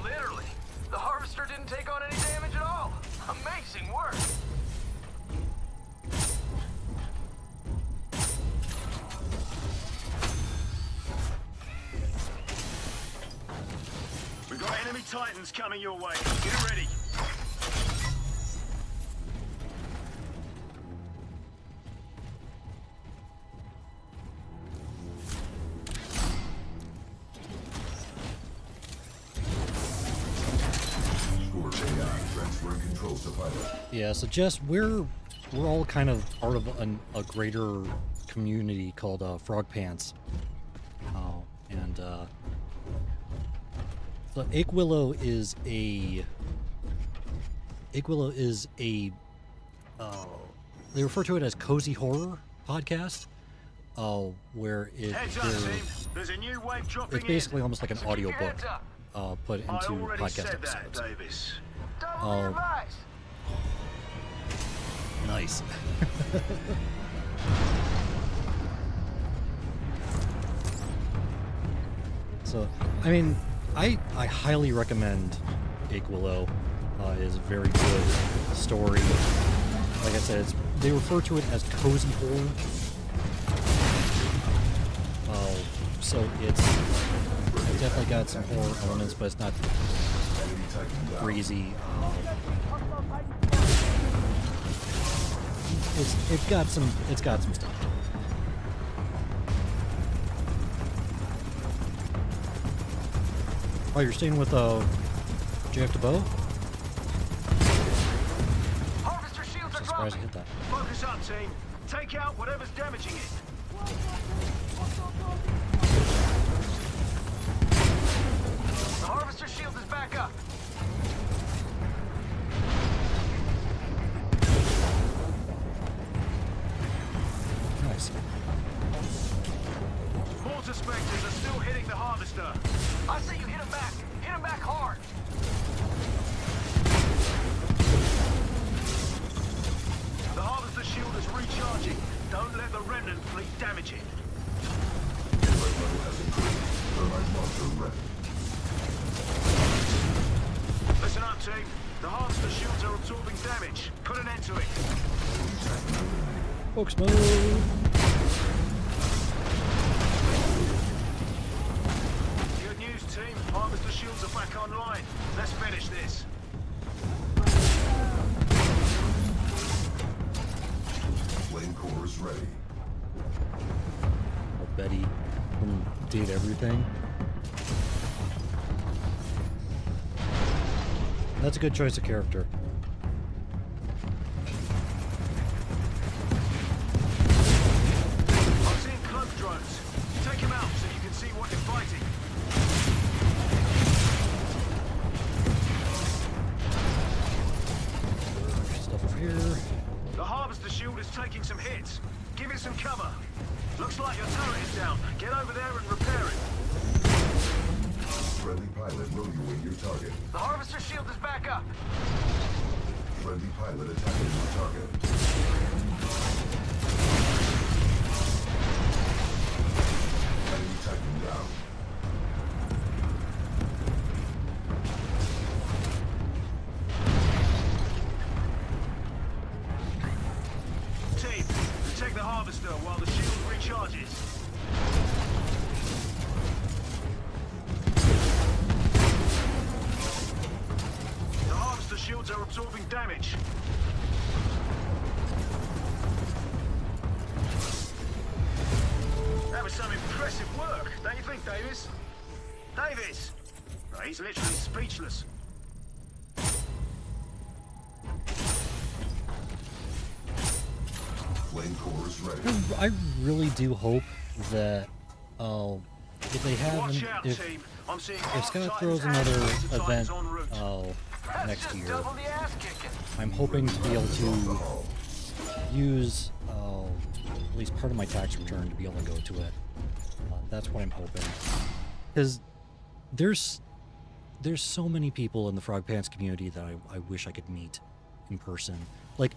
literally. The harvester didn't take on any damage at all. Amazing work. We've got enemy Titans coming your way. Get ready. Scorch AI transferring controls to pilot. Yeah, so Jess, we're all kind of part of a greater community called Frog Pants. And so Aquillow is a they refer to it as cozy horror podcast. Where Heads up, team. There's a new wave dropping it's basically in. almost like an audiobook Heads up. put I into already podcast said that, episodes. Davis. Double your advice. Nice. So, I mean, I highly recommend Aquillow. It is a very good story. Like I said, they refer to it as cozy horror. So it's definitely got some horror elements, but it's not Enemy Titan down. crazy. It's got some stuff. Oh, you're staying with Jack DeBow? Harvester shields are Surprised I dropping. hit that. Focus up, team. Take out whatever's damaging it. The harvester shield is back up. Nice. Mortar specters are still hitting the harvester. I say you hit him back. Hit him back hard. The harvester shield is recharging. Don't let the remnant fleet damage it. Threat level has increased. Thermite monster ready. Listen up, team. The harvester shields are absorbing damage. Put an end to it. Enemy Titan eliminated. Focus mode. Good news, team. Harvester shields are back online. Let's finish this. Flame core is ready. Oh, Betty from Date Everything. That's a good choice of character. I'm seeing cloak drones. Take them out so you can see what you're fighting. Stuff over here. The harvester shield is taking some hits. Give it some cover. Looks like your turret is down. Get over there and repair it. Friendly pilot rodeoing your target. The harvester shield is back up. Friendly pilot attacking your target. Enemy Titan down. Team, protect the harvester while the shield recharges. The harvester shields are absorbing damage. That was some impressive work, don't you think, Davis? Davis! Oh, he's literally speechless. Flame core is ready. I really do hope that if they have Watch out, if team. I'm seeing if Arc Scott Titans throws and another Laser Titans event en route. That's next just year, double the ass kicking. I'm hoping to be able to use at least part of my tax return to be able to go to it. That's what I'm hoping. Because there's so many people in the Frog Pants community that I wish I could meet in person. Like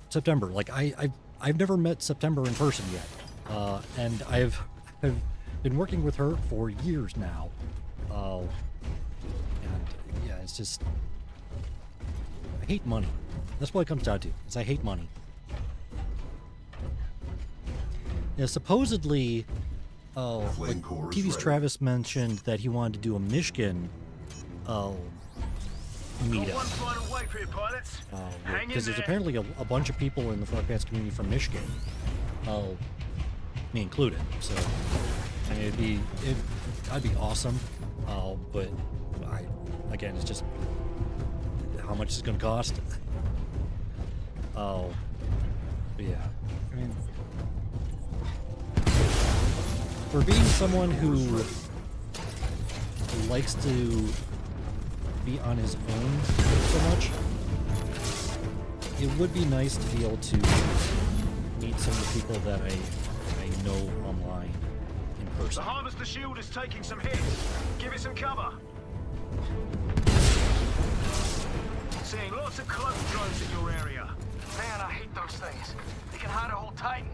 September. Like I've never met September in person yet, and I've been working with her for years now. And yeah, it's just I hate money. That's what it comes down to. Is I hate money. Yeah, supposedly, like TV's Travis mentioned that he wanted to do a Michigan meetup. One final wait for you, pilots. Hang in Because there's there. apparently a bunch of people in the Frog Pants community from Michigan. Me included. So, I mean, that'd be awesome. But again, it's just how much it's going to cost. But yeah, I mean, for being someone who likes to be on his own so much, it would be nice to be able to meet some of the people that I know online in The person. Harvester shield is taking some hits. Give it some cover. Seeing lots of cloak drones in your area. Man, I hate those things. They can hide a whole Titan.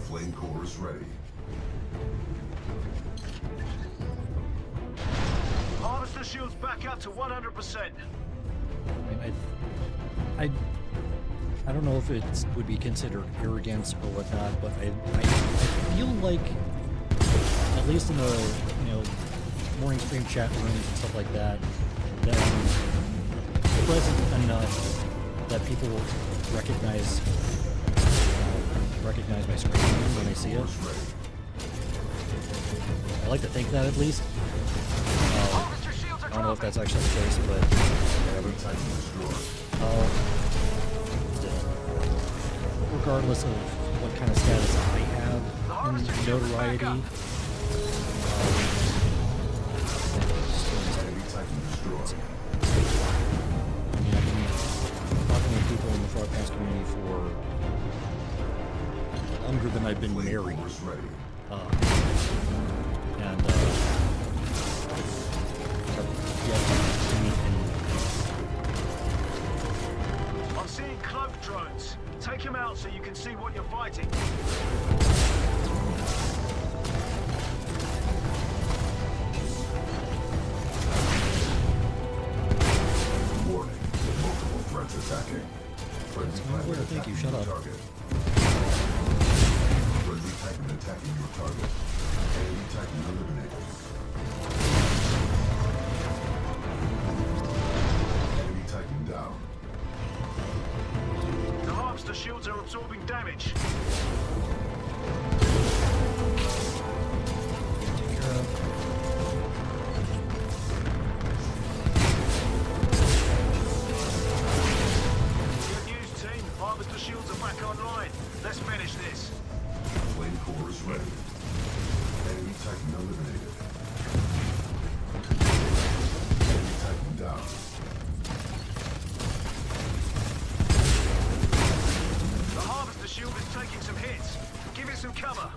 Flame core is ready. Harvester shield's back up to 100%. I mean, I don't know if it would be considered arrogance or whatnot, but I feel like, at least in the morning stream chat rooms and stuff like that, that I'm present enough that people recognize my screen name when they see it. I like to think that, at least. Harvester shields are I don't know if dropping. that's actually the case, but Every Titan destroyed. still, regardless of what kind of status I have in notoriety, Enemy Titan destroyed. I mean, I've been talking with people in the Frog Pants community for longer than I've been Flame married, core is ready. and have yet to meet anyone. I'm seeing cloak drones. Take them out so you can see what you're fighting. Warning. Multiple threats attacking. Friendly Titan Where? Thank you. attacking Shut your up. target. Friendly Titan attacking your target. Enemy Titan eliminated. Enemy Titan down. The harvester shields are absorbing damage. Take care of. Good news, team. Harvester shields are back online. Let's finish this. Flame core is ready. Enemy Titan eliminated. Enemy Titan down. The harvester shield is taking some hits. Give it some cover.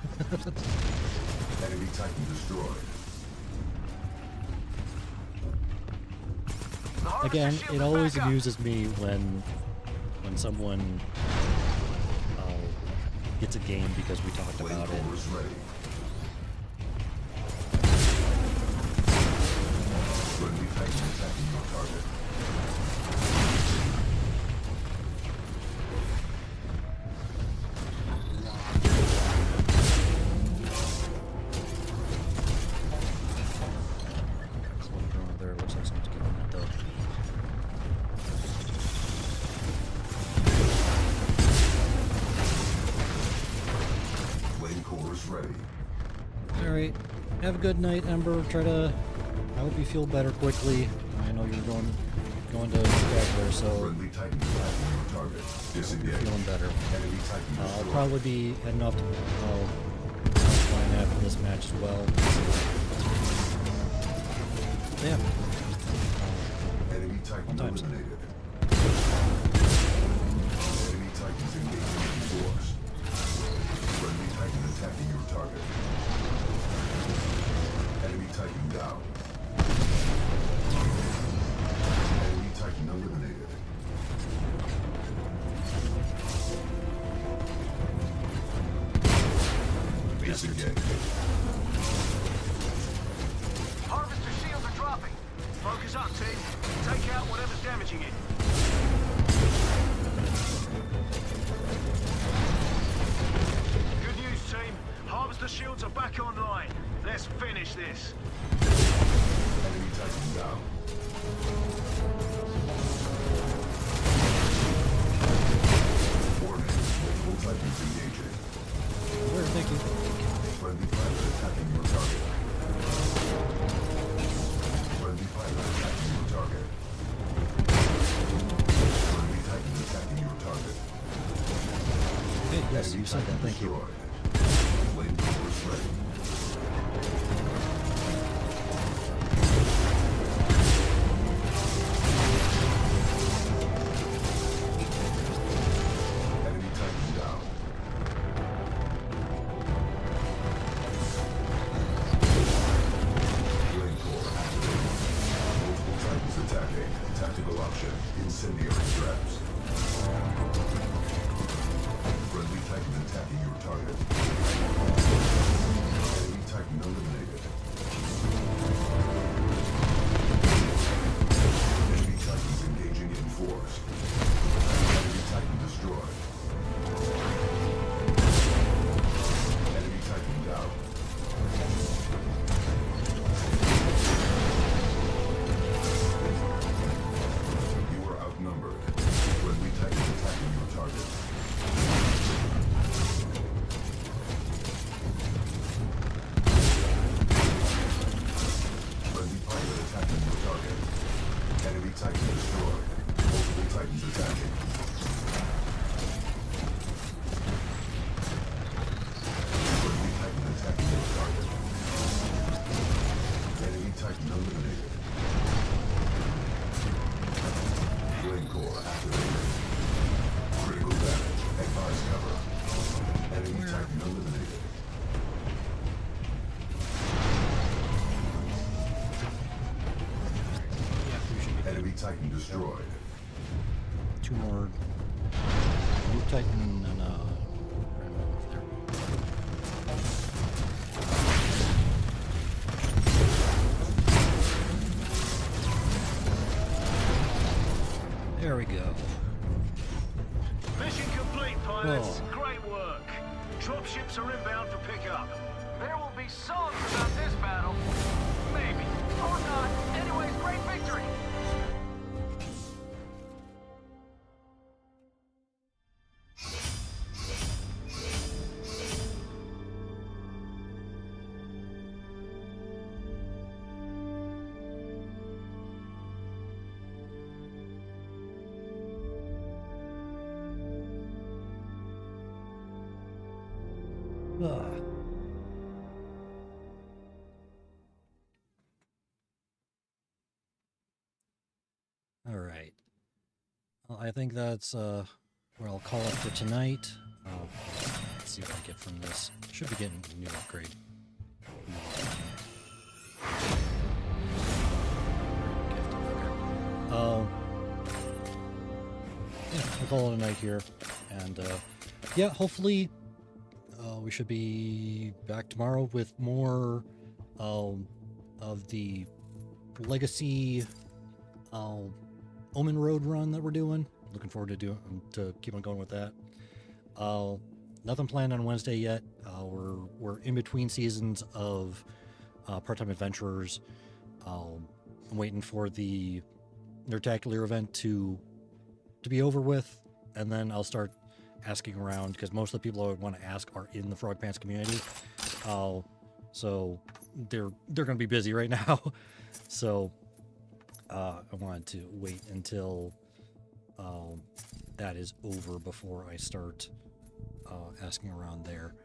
Enemy Titan destroyed. The harvester Again, shield it is always back up. amuses me when someone gets a game because we talked Flame about it. core is ready. Friendly Titan attacking your target. Slow drone there. Looks like someone's getting that though. Flame core is ready. All right. Have a good night, Ember. I hope you feel better quickly. I know you're going to back there, so Friendly Titan attacking your target. you're Disengage. feeling better. Enemy Titan I'll destroyed. probably be heading off to flying after this match as well. Yeah. times. Eliminated. Enemy Titans engaging in force. Friendly Titan attacking your target. Enemy Titan down. Enemy Titan eliminated. Disengage. Harvester shields are dropping. Focus up, team. Take out whatever's damaging it. Good news, team. Harvester shields are back online. Let's finish this. Enemy Titan down. Warning. Multiple Titans engaging. Where? Thank you. Friendly pilot attacking your target. Friendly pilot attacking your target. Friendly Titan attacking your target. Hey, yes, Enemy you said that. Titan Thank you. destroyed. Flamethrowers ready. Enemy Titan down. Flamethrower activated. Multiple Titans attacking. Tactical option. Incendiary traps. Friendly Titan attacking your target. Enemy Titan eliminated. Enemy Titans engaging in force. Enemy Titan destroyed. Enemy Titan down. You are outnumbered. Friendly Titan attacking your target. Friendly pilot attacking your target. Enemy Titan destroyed. Multiple Titans attacking. Friendly Titan attacking your target. Enemy Titan eliminated. Flame core activated. Critical damage. Advise cover. Enemy Titan eliminated. Yeah, we should be Enemy Titan destroyed. two more. Blue Titan and there. There we go. Mission complete, pilots. Whoa. Great work. Dropships are inbound for pickup. There will be songs about this battle. Maybe. Or not. Anyways, great victory. Ah. All right. Well, I think that's where I'll call it for tonight. Let's see what I get from this. Should be getting a new upgrade. Yeah, I'll call it a night here. And yeah, hopefully we should be back tomorrow with more of the legacy Omen Road run that we're doing. Looking forward to keep on going with that. Nothing planned on Wednesday yet. We're in between seasons of part-time adventurers. I'm waiting for the Nerdtacular event to be over with, and then I'll start asking around, because most of the people I would want to ask are in the Frog Pants community. So they're going to be busy right now. So I wanted to wait until that is over before I start asking around there.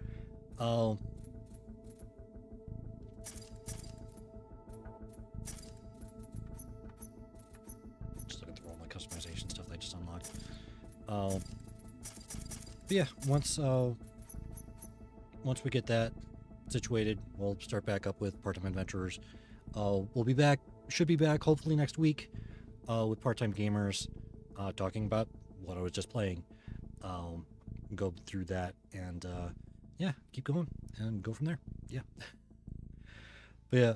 Just looking through all But yeah, once we get that situated, we'll start back up with Part-Time Adventurers. We'll be back, should be back hopefully next week with Part-Time Gamers, talking about what I was just playing. Go through that and yeah, keep going and go from there. Yeah. But yeah,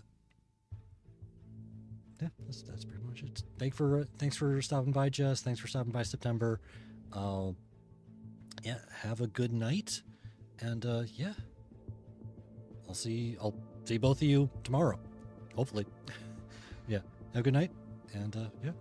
that's pretty much it. Thanks for stopping by, Jess. Thanks for stopping by, September. Yeah, have a good night, and yeah, I'll see both of you tomorrow, hopefully. Yeah, have a good night, and yeah.